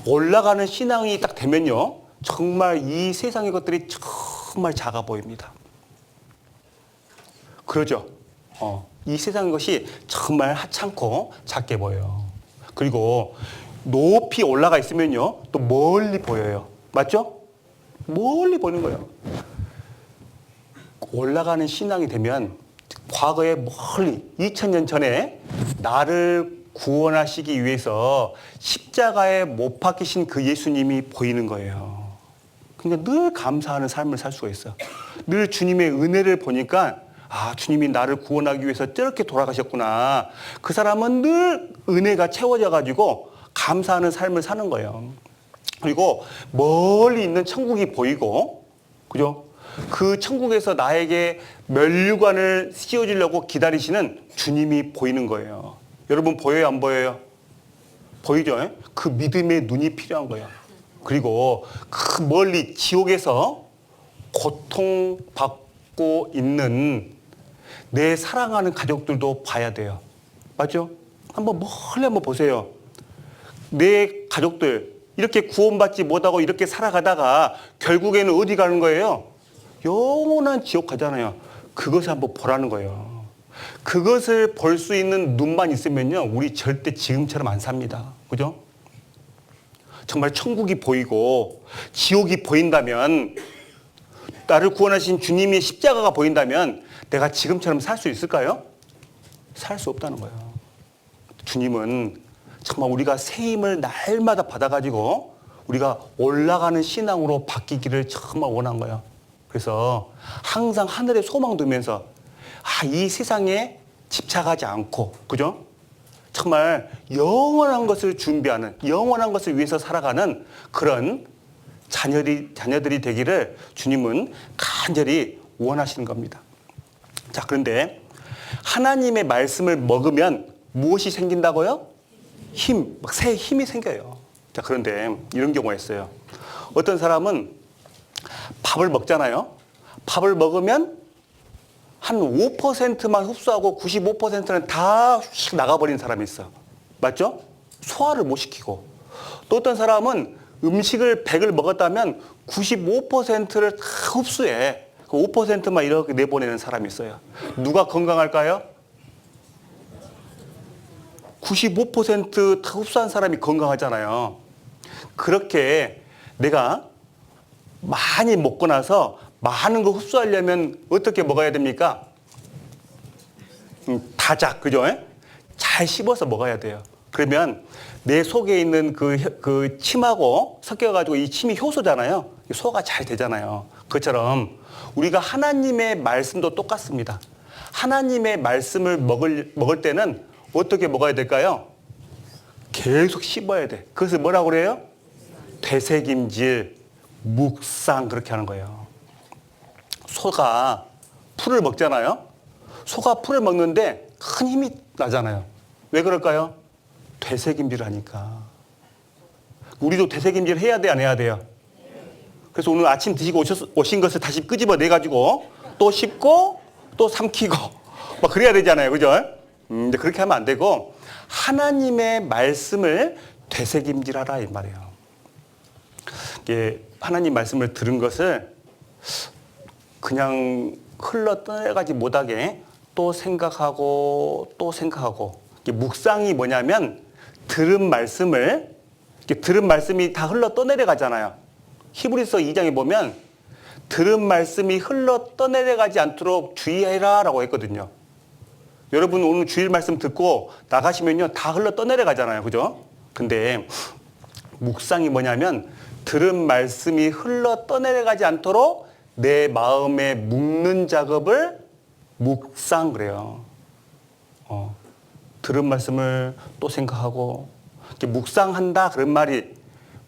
올라가는 신앙이 딱 되면요, 정말 이 세상의 것들이 정말 작아 보입니다. 그러죠? 이 세상의 것이 정말 하찮고 작게 보여요. 그리고 높이 올라가 있으면요, 또 멀리 보여요. 맞죠? 멀리 보이는 거예요. 올라가는 신앙이 되면 과거에 멀리 2000년 전에 나를 구원하시기 위해서 십자가에 못 박히신 그 예수님이 보이는 거예요. 그러니까 늘 감사하는 삶을 살 수가 있어. 늘 주님의 은혜를 보니까, 아, 주님이 나를 구원하기 위해서 저렇게 돌아가셨구나. 그 사람은 늘 은혜가 채워져 가지고 감사하는 삶을 사는 거예요. 그리고 멀리 있는 천국이 보이고, 그죠? 그 천국에서 나에게 면류관을 씌워주려고 기다리시는 주님이 보이는 거예요. 여러분 보여요, 안 보여요? 보이죠? 그 믿음의 눈이 필요한 거예요. 그리고 그 멀리 지옥에서 고통받고 있는 내 사랑하는 가족들도 봐야 돼요. 맞죠? 멀리 한번 보세요. 내 가족들 이렇게 구원받지 못하고 이렇게 살아가다가 결국에는 어디 가는 거예요? 영원한 지옥 가잖아요. 그것을 한번 보라는 거예요. 그것을 볼 수 있는 눈만 있으면요, 우리 절대 지금처럼 안 삽니다. 그죠? 정말 천국이 보이고 지옥이 보인다면, 나를 구원하신 주님의 십자가가 보인다면 내가 지금처럼 살 수 있을까요? 살 수 없다는 거예요. 주님은 정말 우리가 새 힘을 날마다 받아가지고 우리가 올라가는 신앙으로 바뀌기를 정말 원한 거예요. 그래서 항상 하늘에 소망 두면서, 이 세상에 집착하지 않고, 그죠? 정말 영원한 것을 준비하는, 영원한 것을 위해서 살아가는 그런 자녀들이 되기를 주님은 간절히 원하시는 겁니다. 자, 그런데 하나님의 말씀을 먹으면 무엇이 생긴다고요? 새 힘이 생겨요. 자, 그런데 이런 경우가 있어요. 어떤 사람은 밥을 먹잖아요. 밥을 먹으면 한 5%만 흡수하고 95%는 다 휙 나가버리는 사람이 있어. 맞죠? 소화를 못 시키고. 또 어떤 사람은 음식을 100을 먹었다면 95%를 다 흡수해. 그 5%만 이렇게 내보내는 사람이 있어요. 누가 건강할까요? 95%다 흡수한 사람이 건강하잖아요. 그렇게 내가 많이 먹고 나서 많은 거 흡수하려면 어떻게 먹어야 됩니까? 다작, 그죠? 잘 씹어서 먹어야 돼요. 그러면 내 속에 있는 그 침하고 섞여가지고 이 침이 효소잖아요. 소화가 잘 되잖아요. 그처럼 우리가 하나님의 말씀도 똑같습니다. 하나님의 말씀을 먹을 때는 어떻게 먹어야 될까요? 계속 씹어야 돼. 그것을 뭐라고 그래요? 되새김질, 묵상 그렇게 하는 거예요. 소가 풀을 먹잖아요. 소가 풀을 먹는데 큰 힘이 나잖아요. 왜 그럴까요? 되새김질을 하니까. 우리도 되새김질 해야 돼, 안 해야 돼요? 그래서 오늘 아침 드시고 오신 것을 다시 끄집어내가지고 또 씹고 또 삼키고 막 그래야 되잖아요. 그죠? 근데 그렇게 하면 안 되고 하나님의 말씀을 되새김질하라 이 말이에요. 이게 하나님 말씀을 들은 것을 그냥 흘러 떠내가지 못하게 또 생각하고 또 생각하고. 이게 묵상이 뭐냐면 들은 말씀이 다 흘러 떠내려가잖아요. 히브리서 2장에 보면 들은 말씀이 흘러 떠내려가지 않도록 주의해라 라고 했거든요. 여러분 오늘 주일 말씀 듣고 나가시면요 다 흘러 떠내려가잖아요. 그죠? 근데 묵상이 뭐냐면 들은 말씀이 흘러 떠내려가지 않도록 내 마음에 묵는 작업을 묵상 그래요. 들은 말씀을 또 생각하고 묵상한다 그런 말이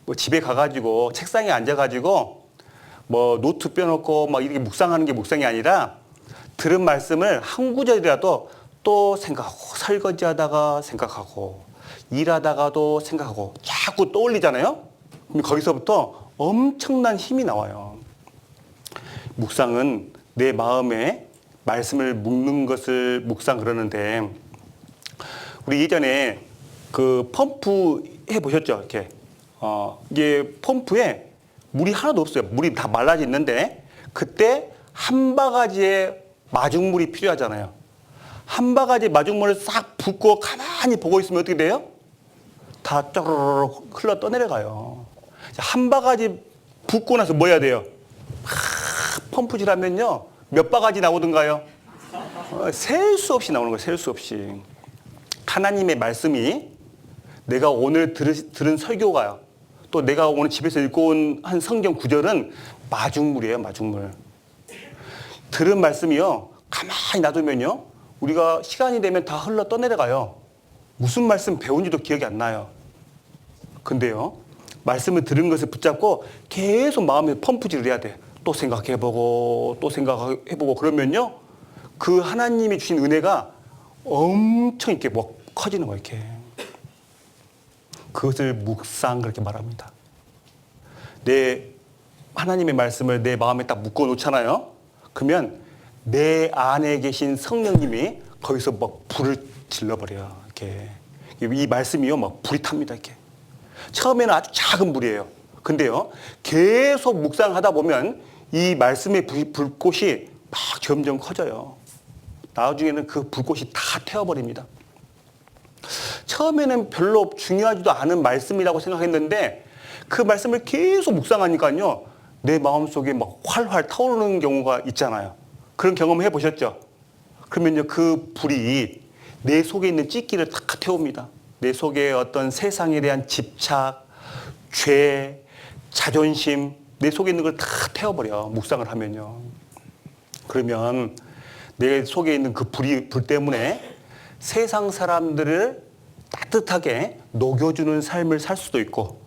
뭐 집에 가가지고 책상에 앉아가지고 뭐 노트 펴놓고 막 이렇게 묵상하는 게 묵상이 아니라 들은 말씀을 한 구절이라도 또 생각하고 설거지하다가 생각하고 일하다가도 생각하고 자꾸 떠올리잖아요. 그럼 거기서부터 엄청난 힘이 나와요. 묵상은 내 마음에 말씀을 묵는 것을 묵상 그러는데 우리 예전에 그 펌프 해 보셨죠? 이렇게 이게 펌프에 물이 하나도 없어요. 물이 다 말라져 있는데 그때 한 바가지의 마중물이 필요하잖아요. 한 바가지 마중물을 싹 붓고 가만히 보고 있으면 어떻게 돼요? 다 쪼르륵 흘러 떠내려가요. 한 바가지 붓고 나서 뭐 해야 돼요? 펌프질 하면요 몇 바가지 나오던가요? 셀 수 없이 나오는 거예요. 셀 수 없이. 하나님의 말씀이 내가 오늘 들은 설교가요. 또 내가 오늘 집에서 읽고 온 한 성경 구절은 마중물이에요. 마중물. 들은 말씀이요. 가만히 놔두면요. 우리가 시간이 되면 다 흘러 떠내려가요. 무슨 말씀 배운지도 기억이 안 나요. 근데요. 말씀을 들은 것을 붙잡고 계속 마음에 펌프질을 해야 돼. 또 생각해보고 또 생각해보고 그러면요. 그 하나님이 주신 은혜가 엄청 이렇게 뭐 커지는 거예요. 이렇게. 그것을 묵상 그렇게 말합니다. 내 하나님의 말씀을 내 마음에 딱 묶어 놓잖아요. 그러면 내 안에 계신 성령님이 거기서 막 불을 질러버려요. 이렇게. 이 말씀이요, 막 불이 탑니다. 이렇게. 처음에는 아주 작은 불이에요. 근데요, 계속 묵상하다 보면 이 말씀의 불꽃이 막 점점 커져요. 나중에는 그 불꽃이 다 태워버립니다. 처음에는 별로 중요하지도 않은 말씀이라고 생각했는데 그 말씀을 계속 묵상하니까요. 내 마음속에 막 활활 타오르는 경우가 있잖아요. 그런 경험 해보셨죠? 그러면요. 그 불이 내 속에 있는 찌기를 다 태웁니다. 내 속에 어떤 세상에 대한 집착, 죄, 자존심, 내 속에 있는 걸 다 태워버려. 묵상을 하면요. 그러면 내 속에 있는 그 불 때문에 세상 사람들을 따뜻하게 녹여주는 삶을 살 수도 있고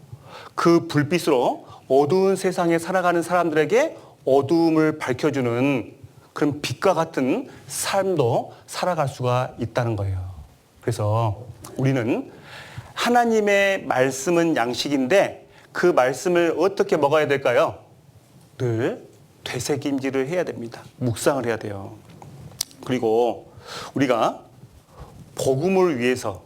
그 불빛으로 어두운 세상에 살아가는 사람들에게 어두움을 밝혀주는 그런 빛과 같은 삶도 살아갈 수가 있다는 거예요. 그래서 우리는 하나님의 말씀은 양식인데 그 말씀을 어떻게 먹어야 될까요? 늘 되새김질을 해야 됩니다. 묵상을 해야 돼요. 그리고 우리가 복음을 위해서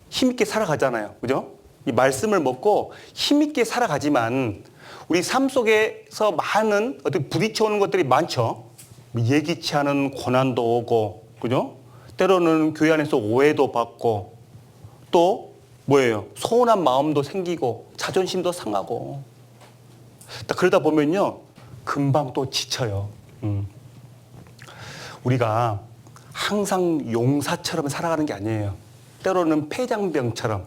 힘있게 살아가잖아요. 그죠? 이 말씀을 먹고 힘있게 살아가지만 우리 삶 속에서 많은 어떤 부딪혀오는 것들이 많죠. 예기치 않은 고난도 오고, 그죠? 때로는 교회 안에서 오해도 받고, 또 뭐예요? 서운한 마음도 생기고 자존심도 상하고 그러다 보면요 금방 또 지쳐요. 우리가 항상 용사처럼 살아가는 게 아니에요. 때로는 폐장병처럼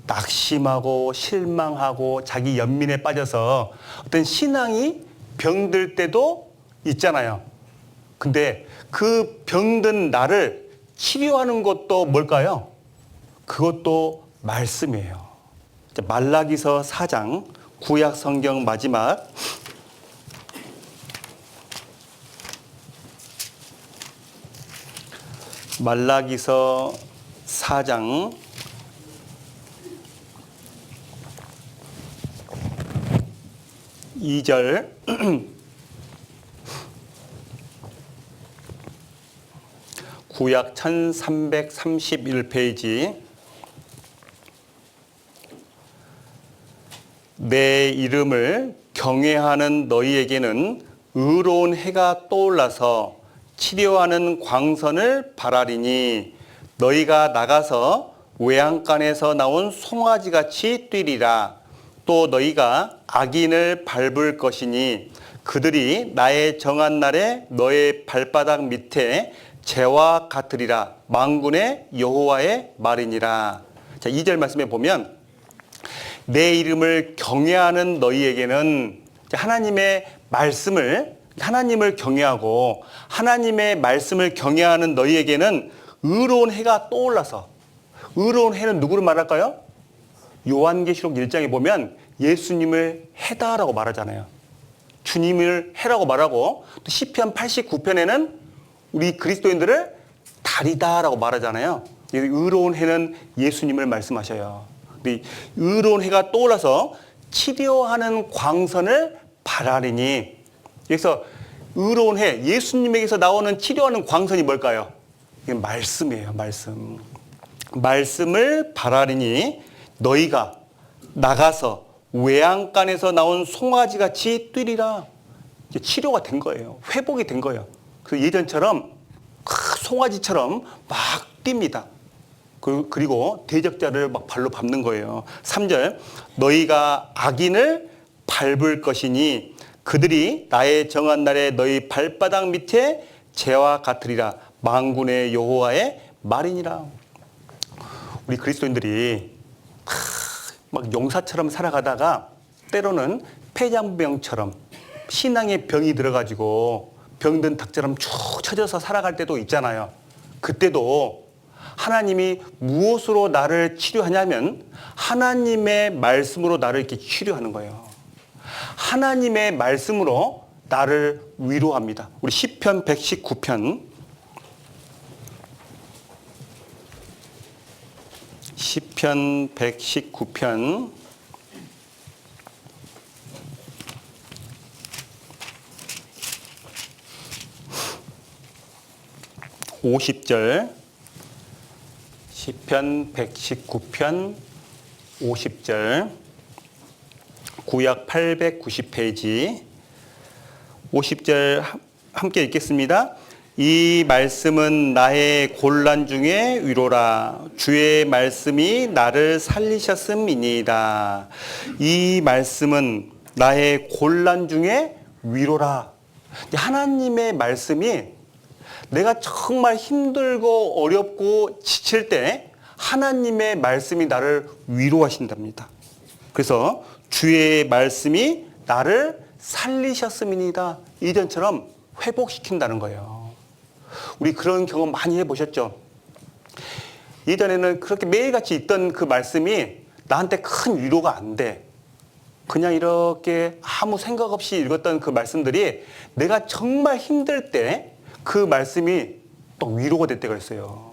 낙심하고 실망하고 자기 연민에 빠져서 어떤 신앙이 병들 때도 있잖아요. 근데 그 병든 나를 치료하는 것도 뭘까요? 그것도 말씀이에요. 말라기서 4장 구약 성경 마지막 말라기서 4장 2절 구약 1331페이지 내 이름을 경외하는 너희에게는 의로운 해가 떠올라서 치료하는 광선을 바라리니 너희가 나가서 외양간에서 나온 송아지같이 뛰리라. 또 너희가 악인을 밟을 것이니 그들이 나의 정한 날에 너의 발바닥 밑에 재와 같으리라. 만군의 여호와의 말이니라. 자, 2절 말씀에 보면 내 이름을 경외하는 너희에게는 하나님의 하나님을 경외하고 하나님의 말씀을 경외하는 너희에게는 의로운 해가 떠올라서, 의로운 해는 누구를 말할까요? 요한계시록 1장에 보면 예수님을 해다라고 말하잖아요. 주님을 해라고 말하고 또 시편 89편에는 우리 그리스도인들을 달이다라고 말하잖아요. 의로운 해는 예수님을 말씀하셔요. 의로운 해가 떠올라서 치료하는 광선을 바라리니, 여기서 의로운 해, 예수님에게서 나오는 치료하는 광선이 뭘까요? 이게 말씀이에요. 말씀을 바라리니 너희가 나가서 외양간에서 나온 송아지같이 뛰리라. 이제 치료가 된 거예요. 회복이 된 거예요. 그래서 예전처럼 송아지처럼 막 뜁니다. 그리고 대적자를 막 발로 밟는 거예요. 3절 너희가 악인을 밟을 것이니 그들이 나의 정한 날에 너희 발바닥 밑에 재와 같으리라. 만군의 여호와의 말이니라. 우리 그리스도인들이 막 용사처럼 살아가다가 때로는 폐장병처럼 신앙의 병이 들어가지고 병든 닭처럼 쭉 처져서 살아갈 때도 있잖아요. 그때도 하나님이 무엇으로 나를 치료하냐면 하나님의 말씀으로 나를 이렇게 치료하는 거예요. 하나님의 말씀으로 나를 위로합니다. 우리 시편 119편 119편 50절 시편 119편 50절 구약 890페이지 50절 함께 읽겠습니다. 이 말씀은 나의 곤란 중에 위로라. 주의 말씀이 나를 살리셨음이니이다. 이 말씀은 나의 곤란 중에 위로라. 하나님의 말씀이 내가 정말 힘들고 어렵고 지칠 때 하나님의 말씀이 나를 위로하신답니다. 그래서 주의 말씀이 나를 살리셨음이니이다. 이전처럼 회복시킨다는 거예요. 우리 그런 경험 많이 해보셨죠? 예전에는 그렇게 매일같이 있던 그 말씀이 나한테 큰 위로가 안 돼. 그냥 이렇게 아무 생각 없이 읽었던 그 말씀들이 내가 정말 힘들 때 그 말씀이 또 위로가 될 때가 있어요.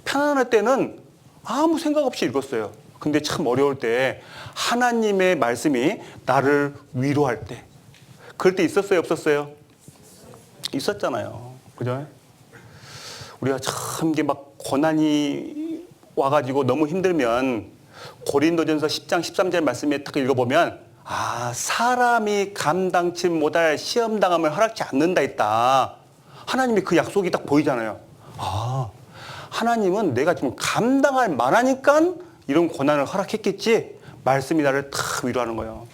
편안할 때는 아무 생각 없이 읽었어요. 근데 참 어려울 때 하나님의 말씀이 나를 위로할 때, 그럴 때 있었어요, 없었어요? 있었잖아요. 그죠? 우리가 참 이게 막 고난이 와가지고 너무 힘들면 고린도전서 10장 13절 말씀에 딱 읽어보면 사람이 감당치 못할 시험당함을 허락지 않는다 했다. 하나님이 그 약속이 딱 보이잖아요. 하나님은 내가 지금 감당할 만하니까 이런 고난을 허락했겠지. 말씀이 나를 다 위로하는 거예요.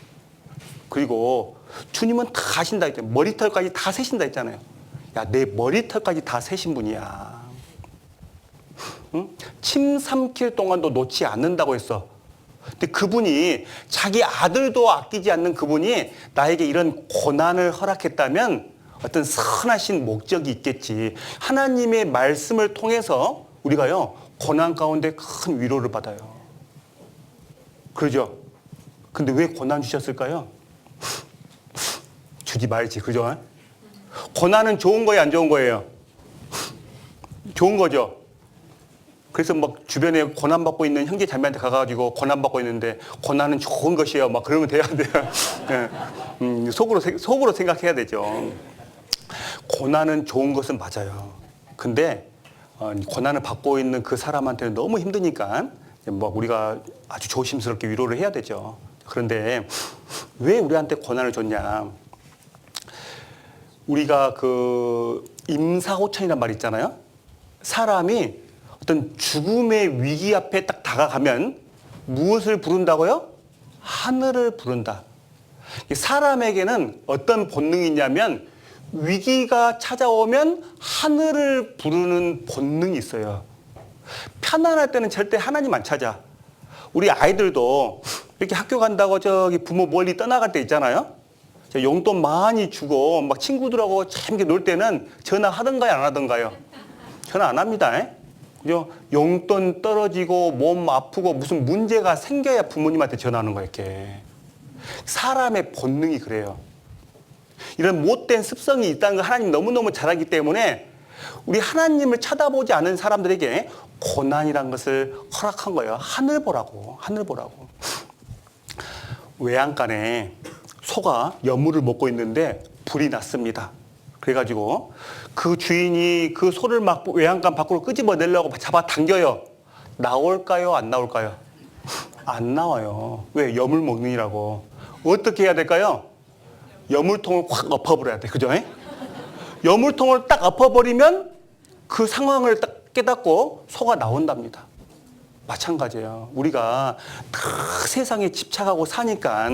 그리고 주님은 다 아신다 했잖아요. 머리털까지 다 세신다 했잖아요. 야, 내 머리털까지 다 세신 분이야. 응? 침 삼킬 동안도 놓지 않는다고 했어. 근데 그분이 자기 아들도 아끼지 않는 그분이 나에게 이런 고난을 허락했다면 어떤 선하신 목적이 있겠지. 하나님의 말씀을 통해서 우리가요, 고난 가운데 큰 위로를 받아요. 그러죠? 근데 왜 고난 주셨을까요? 주지 말지, 그죠? 고난은 좋은 거예요, 안 좋은 거예요? 좋은 거죠? 그래서 막 주변에 고난받고 있는 형제 자매한테 가가지고 고난받고 있는데 고난은 좋은 것이에요. 막 그러면 돼야 돼요. 네. 속으로 생각해야 되죠. 고난은 좋은 것은 맞아요. 근데 고난을 받고 있는 그 사람한테는 너무 힘드니까 뭐 우리가 아주 조심스럽게 위로를 해야 되죠. 그런데 왜 우리한테 고난을 줬냐? 우리가 그 임사호천이란 말 있잖아요. 사람이 어떤 죽음의 위기 앞에 딱 다가가면 무엇을 부른다고요? 하늘을 부른다. 사람에게는 어떤 본능이 있냐면 위기가 찾아오면 하늘을 부르는 본능이 있어요. 편안할 때는 절대 하나님 안 찾아. 우리 아이들도 이렇게 학교 간다고 저기 부모 멀리 떠나갈 때 있잖아요. 용돈 많이 주고 막 친구들하고 재밌게 놀 때는 전화하던가요, 안 하던가요? 전화 안 합니다. 그죠? 용돈 떨어지고 몸 아프고 무슨 문제가 생겨야 부모님한테 전화하는 거예요, 이렇게. 사람의 본능이 그래요. 이런 못된 습성이 있다는 걸 하나님 너무너무 잘 알기 때문에 우리 하나님을 쳐다보지 않은 사람들에게 고난이란 것을 허락한 거예요. 하늘 보라고, 하늘 보라고. 외양간에 소가 여물을 먹고 있는데 불이 났습니다. 그래가지고 그 주인이 그 소를 막 외양간 밖으로 끄집어내려고 잡아당겨요. 나올까요? 안 나올까요? 안 나와요. 왜? 여물 먹느니라고. 어떻게 해야 될까요? 여물통을 확 엎어버려야 돼. 그죠? 여물통을 딱 엎어버리면 그 상황을 딱 깨닫고 소가 나온답니다. 마찬가지예요. 우리가 다 세상에 집착하고 사니까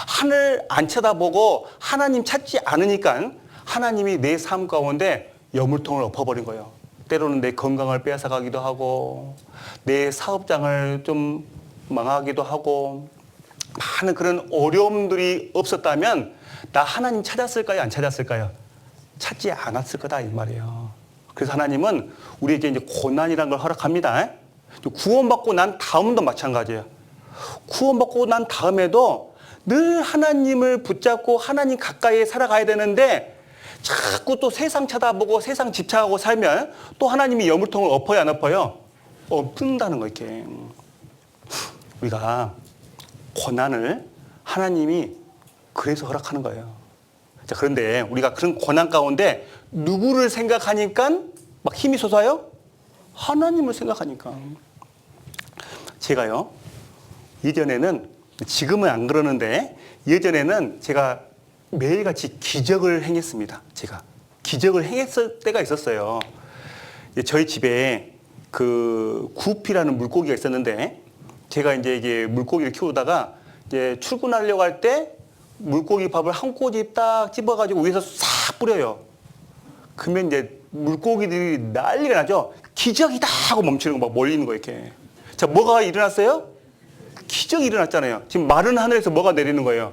하늘 안 쳐다보고 하나님 찾지 않으니까 하나님이 내 삶 가운데 여물통을 엎어버린 거예요. 때로는 내 건강을 빼앗아가기도 하고 내 사업장을 좀 망하기도 하고 많은 그런 어려움들이 없었다면 나 하나님 찾았을까요? 안 찾았을까요? 찾지 않았을 거다 이 말이에요. 그래서 하나님은 우리에게 이제 고난이라는 걸 허락합니다. 구원받고 난 다음도 마찬가지예요. 구원받고 난 다음에도 늘 하나님을 붙잡고 하나님 가까이에 살아가야 되는데 자꾸 또 세상 쳐다보고 세상 집착하고 살면 또 하나님이 여물통을 엎어요, 안 엎어요? 엎는다는 거 이렇게. 우리가 고난을 하나님이 그래서 허락하는 거예요. 자, 그런데 우리가 그런 고난 가운데 누구를 생각하니까 막 힘이 솟아요? 하나님을 생각하니까. 제가요, 예전에는, 지금은 안 그러는데 예전에는 제가 매일같이 기적을 행했습니다. 제가 기적을 행했을 때가 있었어요. 저희 집에 그 구피라는 물고기가 있었는데 제가 이제 이게 물고기를 키우다가 이제 출근하려고 할 때 물고기 밥을 한 꼬집 딱 집어가지고 위에서 싹 뿌려요. 그러면 이제 물고기들이 난리가 나죠. 기적이다 하고 멈추는 거 막 몰리는 거 이렇게. 자, 뭐가 일어났어요? 기적이 일어났잖아요. 지금 마른 하늘에서 뭐가 내리는 거예요?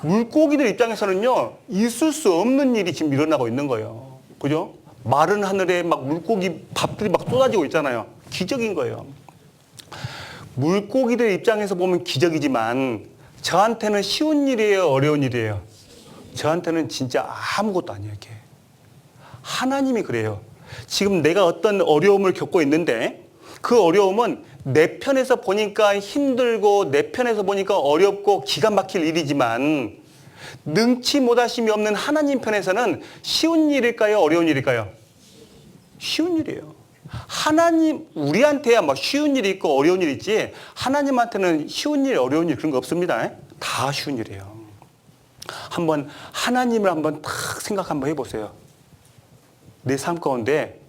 물고기들 입장에서는요, 있을 수 없는 일이 지금 일어나고 있는 거예요. 그죠? 마른 하늘에 막 물고기 밥들이 막 쏟아지고 있잖아요. 기적인 거예요. 물고기들 입장에서 보면 기적이지만 저한테는 쉬운 일이에요, 어려운 일이에요? 저한테는 진짜 아무것도 아니에요. 이렇게. 하나님이 그래요. 지금 내가 어떤 어려움을 겪고 있는데 그 어려움은 내 편에서 보니까 힘들고 내 편에서 보니까 어렵고 기가 막힐 일이지만 능치 못하심이 없는 하나님 편에서는 쉬운 일일까요? 어려운 일일까요? 쉬운 일이에요. 하나님, 우리한테야 뭐 쉬운 일이 있고 어려운 일이 있지 하나님한테는 쉬운 일, 어려운 일 그런 거 없습니다. 다 쉬운 일이에요. 한번 하나님을 한번 딱 생각 한번 해보세요. 내 삶 가운데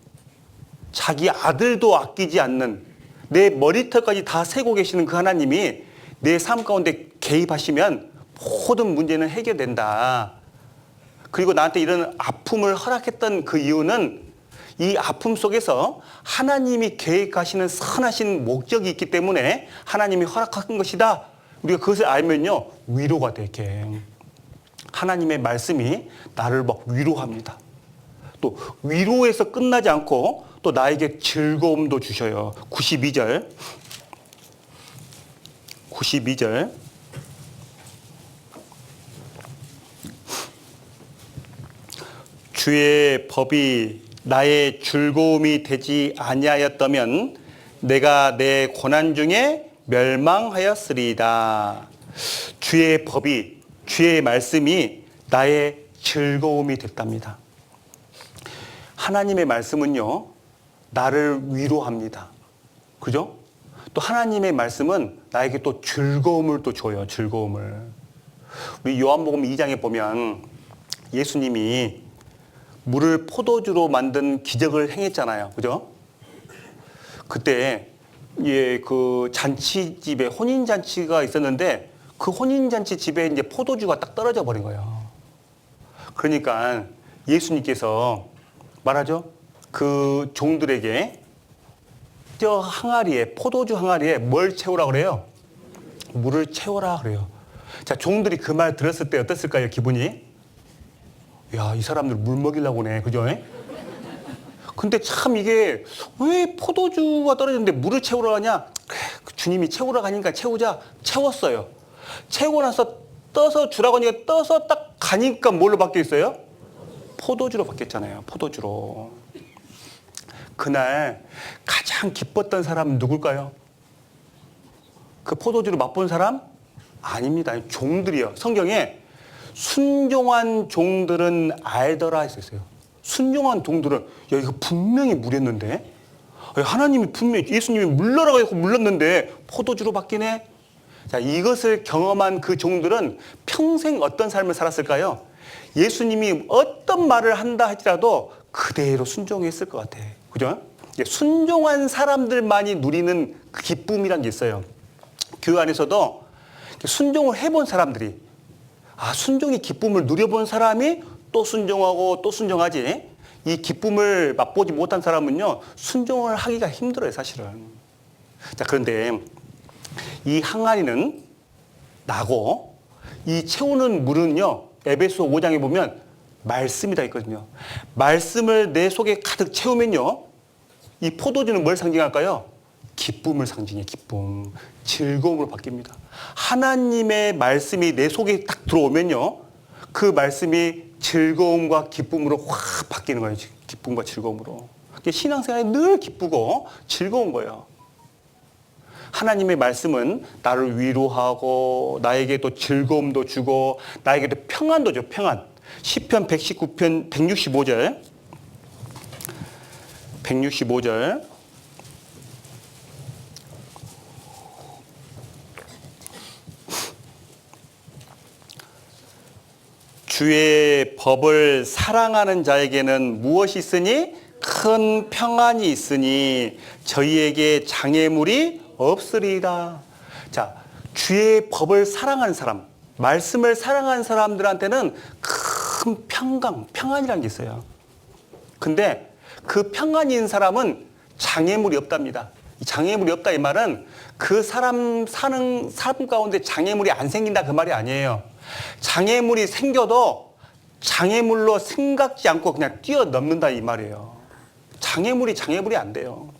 자기 아들도 아끼지 않는 내 머리털까지 다 세고 계시는 그 하나님이 내 삶 가운데 개입하시면 모든 문제는 해결된다. 그리고 나한테 이런 아픔을 허락했던 그 이유는 이 아픔 속에서 하나님이 계획하시는 선하신 목적이 있기 때문에 하나님이 허락한 것이다. 우리가 그것을 알면요, 위로가 되게. 하나님의 말씀이 나를 막 위로합니다. 또 위로에서 끝나지 않고 또 나에게 즐거움도 주셔요. 92절. 주의 법이 나의 즐거움이 되지 아니하였다면 내가 내 고난 중에 멸망하였으리이다. 주의 법이, 주의 말씀이 나의 즐거움이 됐답니다. 하나님의 말씀은요, 나를 위로합니다. 그죠? 또 하나님의 말씀은 나에게 또 즐거움을 또 줘요. 즐거움을. 우리 요한복음 2장에 보면 예수님이 물을 포도주로 만든 기적을 행했잖아요. 그죠? 그때 그 잔치집에 혼인잔치가 있었는데 그 혼인잔치 집에 이제 포도주가 딱 떨어져 버린 거예요. 그러니까 예수님께서 말하죠. 그 종들에게 저 항아리에, 포도주 항아리에 뭘 채우라 그래요? 물을 채워라 그래요. 자, 종들이 그 말 들었을 때 어땠을까요? 기분이? 야, 이 사람들 물 먹이려고 하네. 그죠? 근데 참 이게 왜 포도주가 떨어졌는데 물을 채우러 가냐? 그래, 주님이 채우러 가니까 채우자. 채웠어요. 채우고 나서 떠서 주라고 하니까 떠서 딱 가니까 뭘로 바뀌어 있어요? 포도주로 바뀌었잖아요. 포도주로. 그날 가장 기뻤던 사람은 누굴까요? 그 포도주를 맛본 사람? 아닙니다. 종들이요. 성경에 순종한 종들은 알더라 했었어요. 순종한 종들은, 야, 이거 분명히 물했는데? 하나님이 분명히, 예수님이 물러라고 해서 물렀는데 포도주로 바뀌네? 자, 이것을 경험한 그 종들은 평생 어떤 삶을 살았을까요? 예수님이 어떤 말을 한다 할지라도 그대로 순종했을 것 같아. 그죠? 순종한 사람들만이 누리는 그 기쁨이란 게 있어요. 교회 안에서도 순종을 해본 사람들이, 순종의 기쁨을 누려본 사람이 또 순종하고 또 순종하지, 이 기쁨을 맛보지 못한 사람은요, 순종을 하기가 힘들어요, 사실은. 자, 그런데 이 항아리는 나고 이 채우는 물은요, 에베소 5장에 보면 말씀이다 있거든요. 말씀을 내 속에 가득 채우면요, 이 포도주는 뭘 상징할까요? 기쁨을 상징해. 기쁨, 즐거움으로 바뀝니다. 하나님의 말씀이 내 속에 딱 들어오면요, 그 말씀이 즐거움과 기쁨으로 확 바뀌는 거예요. 기쁨과 즐거움으로. 신앙생활이 늘 기쁘고 즐거운 거예요. 하나님의 말씀은 나를 위로하고 나에게 또 즐거움도 주고 나에게도 평안도 줘. 평안. 시편 119편 165절 주의 법을 사랑하는 자에게는 무엇이 있으니? 큰 평안이 있으니 저희에게 장애물이 없으리이다. 자, 주의 법을 사랑하는 사람, 말씀을 사랑하는 사람들한테는 큰 평안이라는 게 있어요. 근데 그 평안이 있는 사람은 장애물이 없답니다. 이 장애물이 없다 이 말은 그 사람 사는 삶 가운데 장애물이 안 생긴다 그 말이 아니에요. 장애물이 생겨도 장애물로 생각지 않고 그냥 뛰어넘는다 이 말이에요. 장애물이 안 돼요.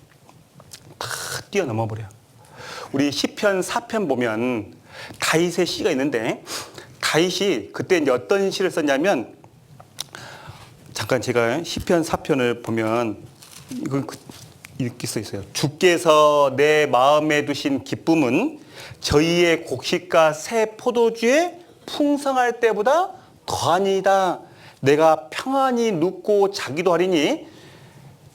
다 뛰어넘어 버려. 우리 시편 4편 보면 다윗의 시가 있는데, 다윗이 그때 이제 어떤 시를 썼냐면, 잠깐 제가 시편 4편을 보면 이렇게 써 있어요. 주께서 내 마음에 두신 기쁨은 저희의 곡식과 새 포도주에 풍성할 때보다 더하니이다. 내가 평안히 눕고 자기도 하리니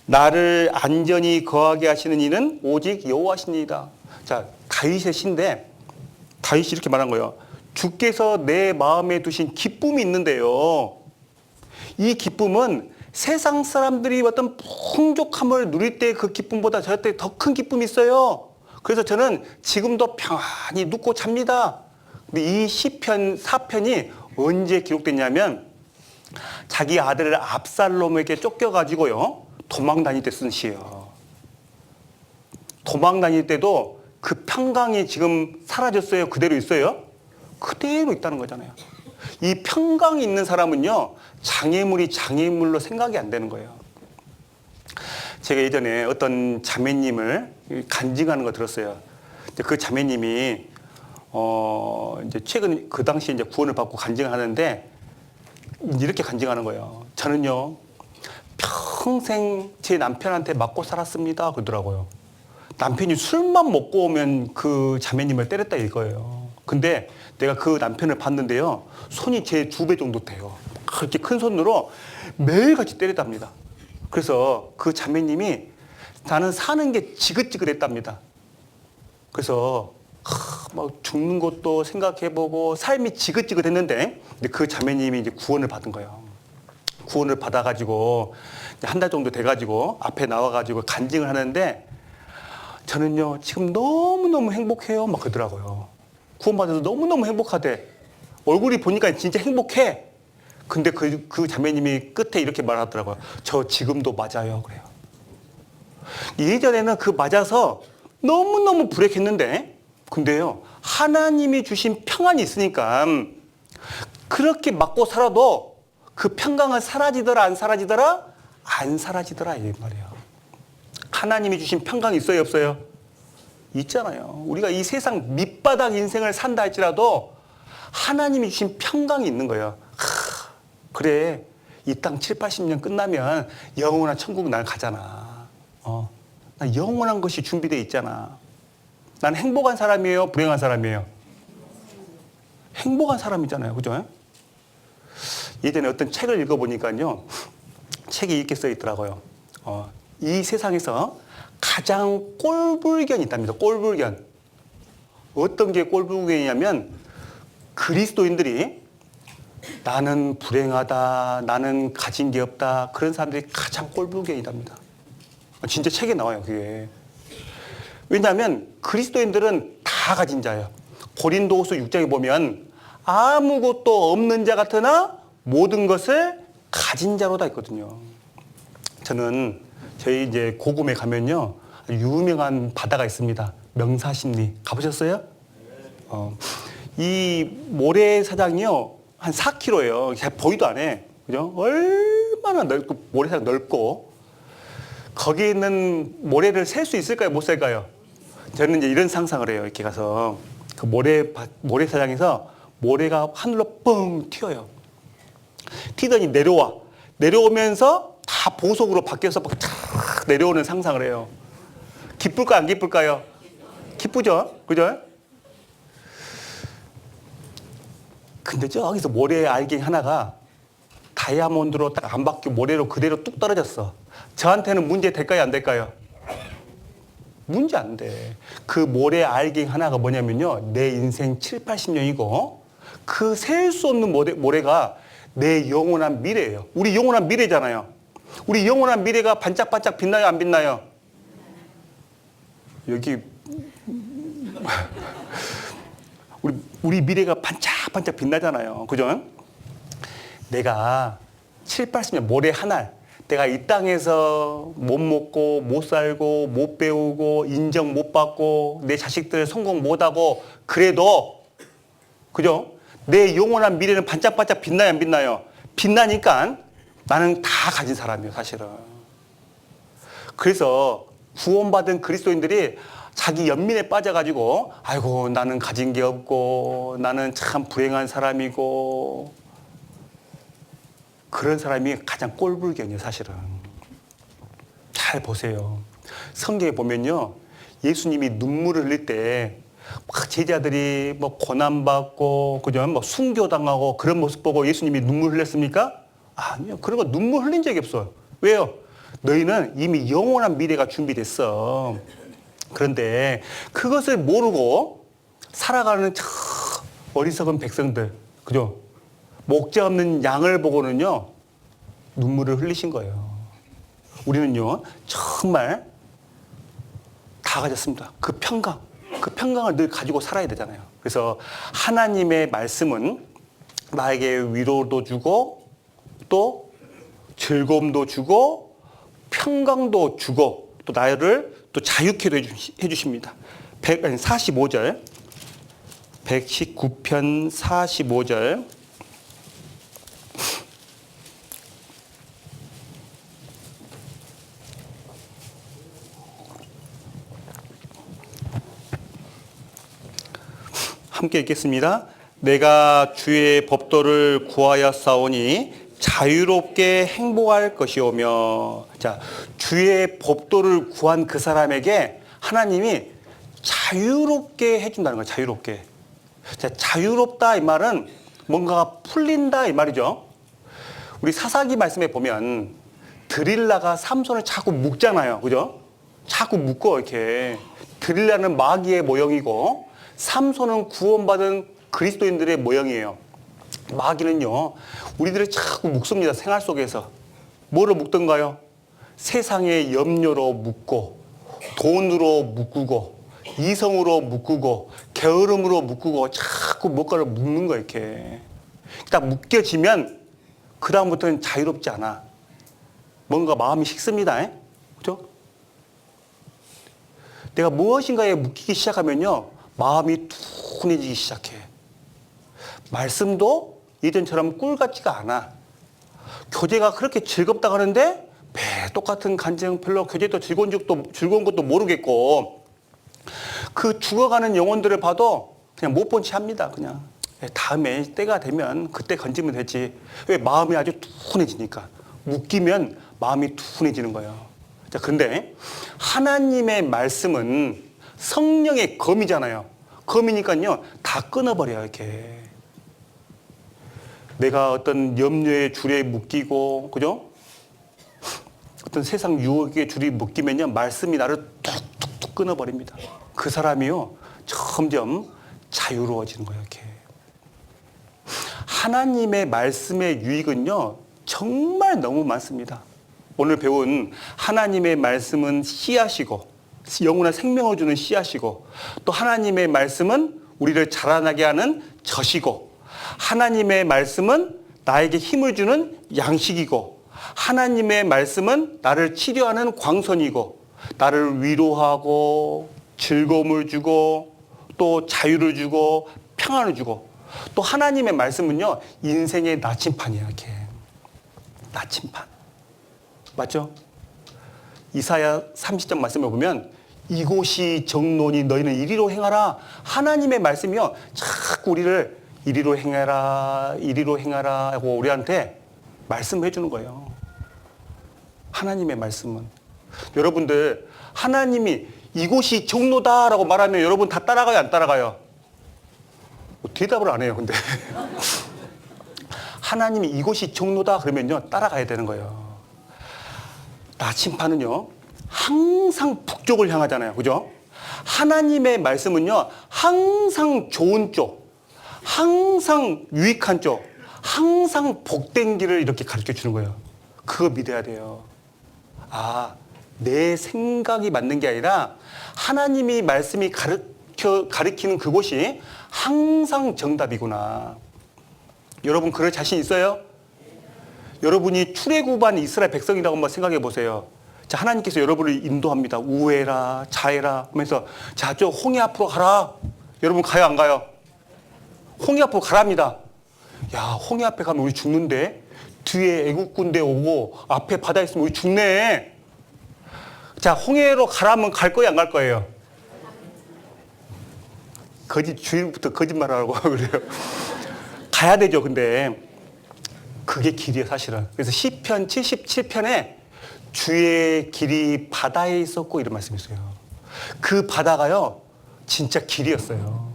나를 안전히 거하게 하시는 이는 오직 여호와시니이다. 자, 다윗의 시인데 다윗이 이렇게 말한 거예요. 주께서 내 마음에 두신 기쁨이 있는데요, 이 기쁨은 세상 사람들이 어떤 풍족함을 누릴 때 그 기쁨보다 저한테 더 큰 기쁨이 있어요. 그래서 저는 지금도 평안히 눕고 잡니다. 근데 이 시편 4편이 언제 기록됐냐면 자기 아들 압살롬에게 쫓겨가지고요 도망 다닐 때 쓴 시예요. 도망 다닐 때도 그 평강이 지금 사라졌어요? 그대로 있어요? 그대로 있다는 거잖아요. 이 평강이 있는 사람은요 장애물이 장애물로 생각이 안 되는 거예요. 제가 예전에 어떤 자매님을 간증하는 거 들었어요. 그 자매님이 이제 최근 그 당시에 이제 구원을 받고 간증을 하는데 이렇게 간증하는 거예요. 저는요 평생 제 남편한테 맞고 살았습니다. 그러더라고요. 남편이 술만 먹고 오면 그 자매님을 때렸다 이거예요. 근데 내가 그 남편을 봤는데요 손이 제 2배 정도 돼요. 그렇게 큰 손으로 매일같이 때렸답니다. 그래서 그 자매님이 나는 사는 게 지긋지긋했답니다. 그래서 막 죽는 것도 생각해보고 삶이 지긋지긋했는데 근데 그 자매님이 이제 구원을 받은 거예요. 구원을 받아가지고 한 달 정도 돼가지고 앞에 나와가지고 간증을 하는데 저는요 지금 너무너무 행복해요 막 그러더라고요. 구원받아서 너무너무 행복하대. 얼굴이 보니까 진짜 행복해. 근데 그 자매님이 끝에 이렇게 말하더라고요. 저 지금도 맞아요. 그래요. 예전에는 그 맞아서 너무너무 불행했는데 근데요 하나님이 주신 평안이 있으니까 그렇게 맞고 살아도 그 평강은 사라지더라 안 사라지더라? 안 사라지더라 이 말이에요. 하나님이 주신 평강이 있어요 없어요? 있잖아요. 우리가 이 세상 밑바닥 인생을 산다 할지라도 하나님이 주신 평강이 있는 거예요. 그래 이 땅 7, 80년 끝나면 영원한 천국 날 가잖아. 난 영원한 것이 준비되어 있잖아. 난 행복한 사람이에요? 불행한 사람이에요? 행복한 사람이잖아요. 그죠? 예전에 어떤 책을 읽어보니까요 책이 이렇게 써 있더라고요. 이 세상에서 가장 꼴불견이 있답니다. 꼴불견. 어떤 게 꼴불견이냐면 그리스도인들이 나는 불행하다, 나는 가진 게 없다 그런 사람들이 가장 꼴불견이랍니다. 진짜 책에 나와요 그게. 왜냐하면 그리스도인들은 다 가진 자예요. 고린도후서 6장에 보면 아무것도 없는 자 같으나 모든 것을 가진 자로 다 있거든요. 저는 저희 이제 고금에 가면요 유명한 바다가 있습니다. 명사십리 가보셨어요? 이 모래사장이요 한 4km예요. 잘 보이도 안 해. 그죠? 얼마나 넓고 모래사장 넓고 거기에 있는 모래를 셀 수 있을까요? 못 셀까요? 저는 이제 이런 상상을 해요. 이렇게 가서 그 모래사장에서 모래가 하늘로 뻥 튀어요. 튀더니 내려오면서 다 보석으로 바뀌어서 막 탁 내려오는 상상을 해요. 기쁠까 안 기쁠까요? 기쁘죠? 그죠? 근데 저기서 모래 알갱이 하나가 다이아몬드로 딱 안 바뀌고 모래로 그대로 뚝 떨어졌어. 저한테는 문제 될까요 안 될까요? 문제 안 돼. 그 모래 알갱이 하나가 뭐냐면요 내 인생 7, 80년이고 그 셀 수 없는 모래가 내 영원한 미래예요. 우리 영원한 미래잖아요. 우리 영원한 미래가 반짝반짝 빛나요 안 빛나요? 여기 우리 미래가 반짝반짝 빛나잖아요. 그죠? 내가 7, 80년 모래 한 알 내가 이 땅에서 못 먹고 못 살고 못 배우고 인정 못 받고 내 자식들 성공 못하고 그래도 그죠? 내 영원한 미래는 반짝반짝 빛나요 안 빛나요? 빛나니까 나는 다 가진 사람이에요 사실은. 그래서 구원받은 그리스도인들이 자기 연민에 빠져가지고 아이고 나는 가진 게 없고 나는 참 불행한 사람이고 그런 사람이 가장 꼴불견이에요 사실은. 잘 보세요. 성경에 보면요 예수님이 눈물을 흘릴 때 막 제자들이 뭐 고난받고 그죠? 뭐 순교당하고 그런 모습 보고 예수님이 눈물 흘렸습니까? 아니요. 그런 거 눈물 흘린 적이 없어요. 왜요? 너희는 이미 영원한 미래가 준비됐어. 그런데 그것을 모르고 살아가는 어리석은 백성들, 그죠? 목자 없는 양을 보고는요, 눈물을 흘리신 거예요. 우리는요, 정말 다 가졌습니다. 그 평강을 늘 가지고 살아야 되잖아요. 그래서 하나님의 말씀은 나에게 위로도 주고 또 즐거움도 주고 평강도 주고 또 나를 또 자유케 해주십니다. 45절 119편 45절 함께 읽겠습니다. 내가 주의 법도를 구하였사오니 자유롭게 행복할 것이오며. 자, 주의 법도를 구한 그 사람에게 하나님이 자유롭게 해준다는 거예요. 자유롭게. 자, 자유롭다 이 말은 뭔가가 풀린다 이 말이죠. 우리 사사기 말씀에 보면 드릴라가 삼손을 자꾸 묶잖아요. 그죠? 자꾸 묶어 이렇게. 드릴라는 마귀의 모형이고 삼손은 구원받은 그리스도인들의 모형이에요. 마귀는요, 우리들을 자꾸 묶습니다. 생활 속에서. 뭐로 묶던가요? 세상의 염려로 묶고, 돈으로 묶고, 이성으로 묶고, 게으름으로 묶고, 자꾸 뭔가를 묶는 거예요, 이렇게. 딱 묶여지면, 그다음부터는 자유롭지 않아. 뭔가 마음이 식습니다. 그죠? 내가 무엇인가에 묶이기 시작하면요, 마음이 둔해지기 시작해. 말씀도 예전처럼 꿀 같지가 않아. 교제가 그렇게 즐겁다고 하는데 매 똑같은 간증 별로 교제도 즐거운 것도 모르겠고 그 죽어가는 영혼들을 봐도 그냥 못 본 채 합니다. 그냥 다음에 때가 되면 그때 건지면 되지. 왜? 마음이 아주 둔해지니까. 묶이면 마음이 둔해지는 거예요. 자, 그런데 하나님의 말씀은 성령의 검이잖아요. 검이니까요, 다 끊어버려요, 이렇게. 내가 어떤 염려의 줄에 묶이고, 그죠? 어떤 세상 유혹의 줄이 묶이면요, 말씀이 나를 툭툭툭 끊어버립니다. 그 사람이요, 점점 자유로워지는 거예요, 이렇게. 하나님의 말씀의 유익은요, 정말 너무 많습니다. 오늘 배운 하나님의 말씀은 씨앗이고, 영원한 생명을 주는 씨앗이고, 또 하나님의 말씀은 우리를 자라나게 하는 젖이고, 하나님의 말씀은 나에게 힘을 주는 양식이고, 하나님의 말씀은 나를 치료하는 광선이고, 나를 위로하고 즐거움을 주고 또 자유를 주고 평안을 주고, 또 하나님의 말씀은요, 인생의 나침판이에요. 이렇게 나침판 맞죠? 이사야 30장 말씀을 보면 이곳이 정론이 너희는 이리로 행하라. 하나님의 말씀이요, 자꾸 우리를 이리로 행하라 하고 우리한테 말씀해 주는 거예요. 하나님의 말씀은. 여러분들, 하나님이 이곳이 정로다라고 말하면 여러분 다 따라가요, 안 따라가요? 대답을 안 해요, 근데. 하나님이 이곳이 정로다 그러면요, 따라가야 되는 거예요. 나침판은요, 항상 북쪽을 향하잖아요. 그죠? 하나님의 말씀은요, 항상 좋은 쪽, 항상 유익한 쪽, 항상 복된 길을 이렇게 가르쳐 주는 거예요. 그거 믿어야 돼요. 아, 내 생각이 맞는 게 아니라 하나님이 말씀이 가르치는 그곳이 항상 정답이구나. 여러분, 그럴 자신 있어요? 여러분이 출애굽한 이스라엘 백성이라고 한번 생각해 보세요. 자, 하나님께서 여러분을 인도합니다. 우회라, 자해라 하면서, 자, 저 홍해 앞으로 가라. 여러분 가요, 안 가요? 홍해 앞으로 가랍니다. 야, 홍해 앞에 가면 우리 죽는데, 뒤에 애국 군대 오고 앞에 바다 있으면 우리 죽네. 자, 홍해로 가라면 갈 거예요, 안 갈 거예요? 주일부터 거짓말하라고 그래요. 가야 되죠. 근데 그게 길이에요, 사실은. 그래서 시편 77편에 주의 길이 바다에 있었고 이런 말씀이 있어요. 그 바다가요, 진짜 길이었어요.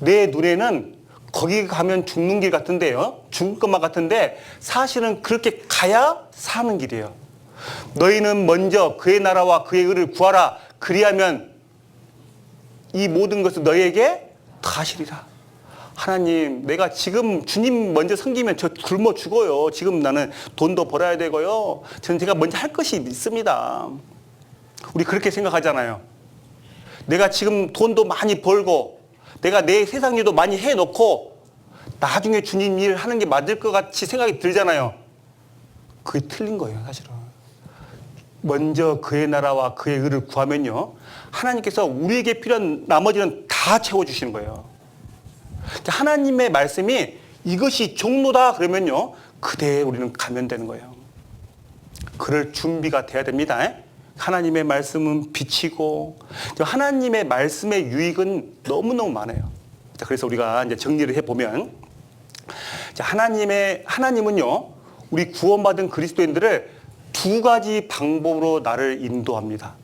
내 눈에는 거기 가면 죽는 길 같은데요, 죽을 것만 같은데 사실은 그렇게 가야 사는 길이에요. 너희는 먼저 그의 나라와 그의 의를 구하라. 그리하면 이 모든 것을 너희에게 더하시리라. 하나님, 내가 지금 주님 먼저 섬기면 저 굶어 죽어요. 지금 나는 돈도 벌어야 되고요. 저는 제가 먼저 할 것이 있습니다. 우리 그렇게 생각하잖아요. 내가 지금 돈도 많이 벌고 내가 내 세상 일도 많이 해놓고 나중에 주님 일 하는 게 맞을 것 같이 생각이 들잖아요. 그게 틀린 거예요, 사실은. 먼저 그의 나라와 그의 의를 구하면요, 하나님께서 우리에게 필요한 나머지는 다 채워주시는 거예요. 하나님의 말씀이 이것이 종로다 그러면요, 그대로 우리는 가면 되는 거예요. 그럴 준비가 돼야 됩니다. 하나님의 말씀은 빛이고 하나님의 말씀의 유익은 너무너무 많아요. 자, 그래서 우리가 이제 정리를 해보면, 자, 하나님은요, 우리 구원받은 그리스도인들을 두 가지 방법으로 나를 인도합니다.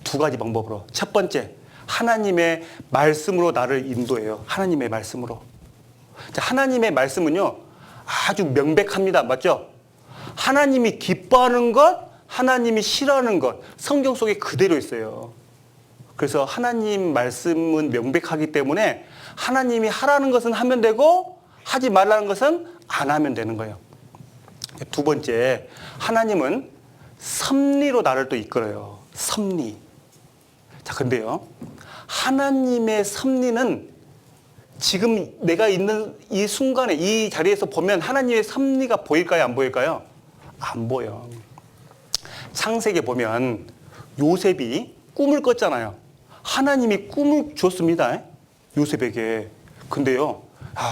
두 가지 방법으로. 첫 번째, 하나님의 말씀으로 나를 인도해요. 하나님의 말씀으로. 자, 하나님의 말씀은요, 아주 명백합니다. 맞죠? 하나님이 기뻐하는 것, 하나님이 싫어하는 것, 성경 속에 그대로 있어요. 그래서 하나님 말씀은 명백하기 때문에 하나님이 하라는 것은 하면 되고 하지 말라는 것은 안 하면 되는 거예요. 두 번째, 하나님은 섭리로 나를 또 이끌어요. 섭리. 자, 근데요, 하나님의 섭리는 지금 내가 있는 이 순간에 이 자리에서 보면 하나님의 섭리가 보일까요? 안 보일까요? 안 보여. 창세기에 보면 요셉이 꿈을 꿨잖아요. 하나님이 꿈을 줬습니다. 요셉에게. 근데요,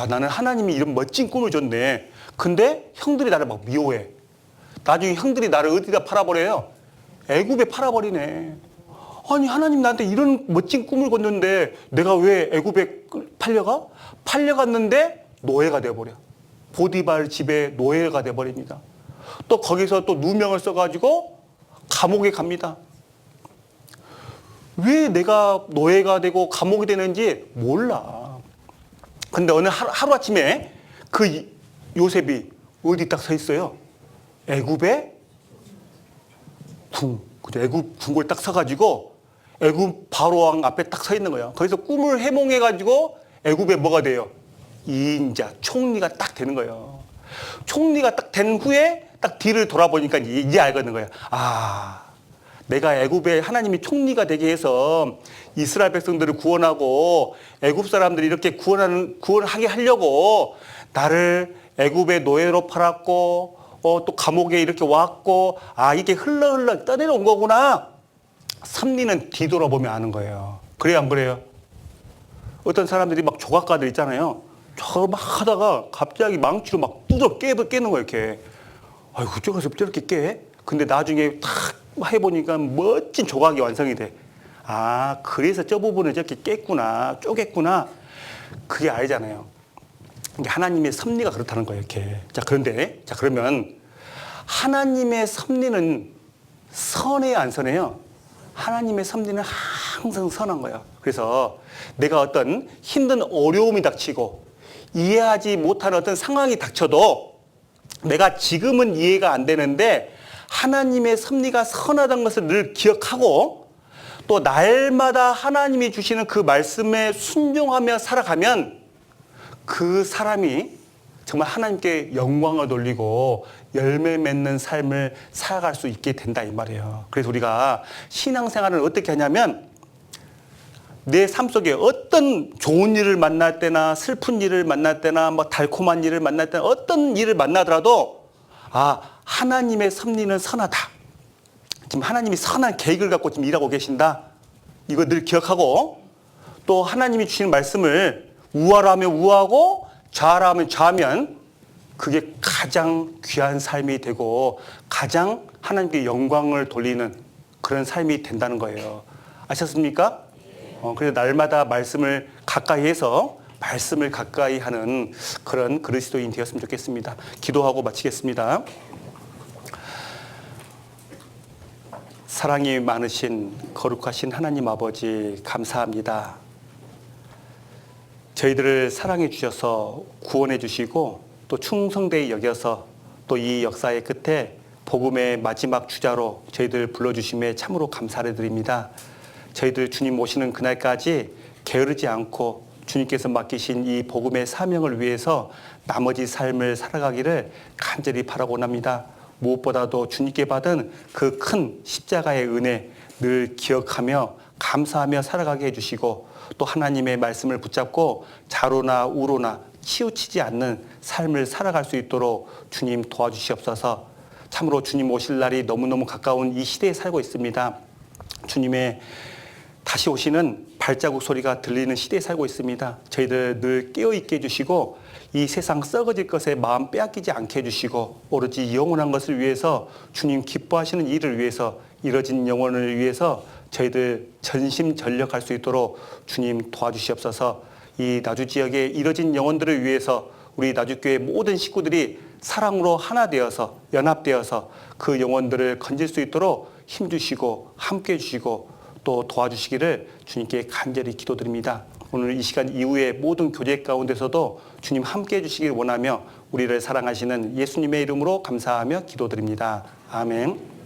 나는 하나님이 이런 멋진 꿈을 줬네. 근데 형들이 나를 막 미워해. 나중에 형들이 나를 어디다 팔아버려요? 애굽에 팔아버리네. 아니, 하나님 나한테 이런 멋진 꿈을 꿨는데 내가 왜 애굽에 팔려가? 팔려갔는데 노예가 돼버려. 보디발 집에 노예가 돼버립니다. 또 거기서 또 누명을 써가지고 감옥에 갑니다. 왜 내가 노예가 되고 감옥이 되는지 몰라. 근데 어느 하루아침에 그 요셉이 어디 딱 서 있어요? 애굽의 애굽 궁궐에 딱 서가지고 애굽 바로왕 앞에 딱 서 있는 거예요. 거기서 꿈을 해몽해가지고 애굽에 뭐가 돼요? 인자, 총리가 딱 되는 거예요. 총리가 딱 된 후에 딱 뒤를 돌아보니까 이제 알겠는 거예요. 내가 애굽에 하나님이 총리가 되게 해서 이스라엘 백성들을 구원하고 애굽 사람들이 이렇게 구원하게 하려고 나를 애굽의 노예로 팔았고 또 감옥에 이렇게 왔고 이게 흘러 떠내려온 거구나. 섭리는 뒤돌아보면 아는 거예요. 그래요, 안 그래요? 어떤 사람들이 막 조각가들 있잖아요. 저거 막 하다가 갑자기 망치로 막 뚜드러 깨는 거예요, 이렇게. 아이고, 저기서 저렇게 깨? 근데 나중에 탁 해보니까 멋진 조각이 완성이 돼. 그래서 저 부분을 저렇게 깼구나, 쪼갰구나. 그게 알잖아요. 이게 하나님의 섭리가 그렇다는 거예요, 이렇게. 자, 그러면 하나님의 섭리는 선해요, 안 선해요? 하나님의 섭리는 항상 선한 거예요. 그래서 내가 어떤 힘든 어려움이 닥치고 이해하지 못하는 어떤 상황이 닥쳐도 내가 지금은 이해가 안 되는데 하나님의 섭리가 선하다는 것을 늘 기억하고 또 날마다 하나님이 주시는 그 말씀에 순종하며 살아가면 그 사람이 정말 하나님께 영광을 돌리고 열매 맺는 삶을 살아갈 수 있게 된다, 이 말이에요. 그래서 우리가 신앙생활을 어떻게 하냐면 내 삶 속에 어떤 좋은 일을 만날 때나 슬픈 일을 만날 때나 뭐 달콤한 일을 만날 때나 어떤 일을 만나더라도 하나님의 섭리는 선하다. 지금 하나님이 선한 계획을 갖고 지금 일하고 계신다. 이거 늘 기억하고 또 하나님이 주시는 말씀을 우하라 하면 우하고 좌하라 하면 좌하면 그게 가장 귀한 삶이 되고 가장 하나님께 영광을 돌리는 그런 삶이 된다는 거예요. 아셨습니까? 그래서 날마다 말씀을 가까이 해서 말씀을 가까이 하는 그런 그리스도인 되었으면 좋겠습니다. 기도하고 마치겠습니다. 사랑이 많으신 거룩하신 하나님 아버지, 감사합니다. 저희들을 사랑해 주셔서 구원해 주시고 또 충성되이 여겨서 또 이 역사의 끝에 복음의 마지막 주자로 저희들 불러주심에 참으로 감사를 드립니다. 저희들 주님 오시는 그날까지 게으르지 않고 주님께서 맡기신 이 복음의 사명을 위해서 나머지 삶을 살아가기를 간절히 바라곤 합니다. 무엇보다도 주님께 받은 그 큰 십자가의 은혜 늘 기억하며 감사하며 살아가게 해주시고, 또 하나님의 말씀을 붙잡고 좌로나 우로나 치우치지 않는 삶을 살아갈 수 있도록 주님 도와주시옵소서. 참으로 주님 오실 날이 너무너무 가까운 이 시대에 살고 있습니다. 주님의 다시 오시는 발자국 소리가 들리는 시대에 살고 있습니다. 저희들 늘 깨어있게 해주시고, 이 세상 썩어질 것에 마음 빼앗기지 않게 해주시고, 오로지 영원한 것을 위해서, 주님 기뻐하시는 일을 위해서, 이뤄진 영혼을 위해서 저희들 전심전력할 수 있도록 주님 도와주시옵소서. 이 나주 지역의 이뤄진 영혼들을 위해서 우리 나주교회 모든 식구들이 사랑으로 하나 되어서, 연합되어서 그 영혼들을 건질 수 있도록 힘주시고 함께 해주시고 또 도와주시기를 주님께 간절히 기도드립니다. 오늘 이 시간 이후에 모든 교제 가운데서도 주님 함께 해주시길 원하며 우리를 사랑하시는 예수님의 이름으로 감사하며 기도드립니다. 아멘.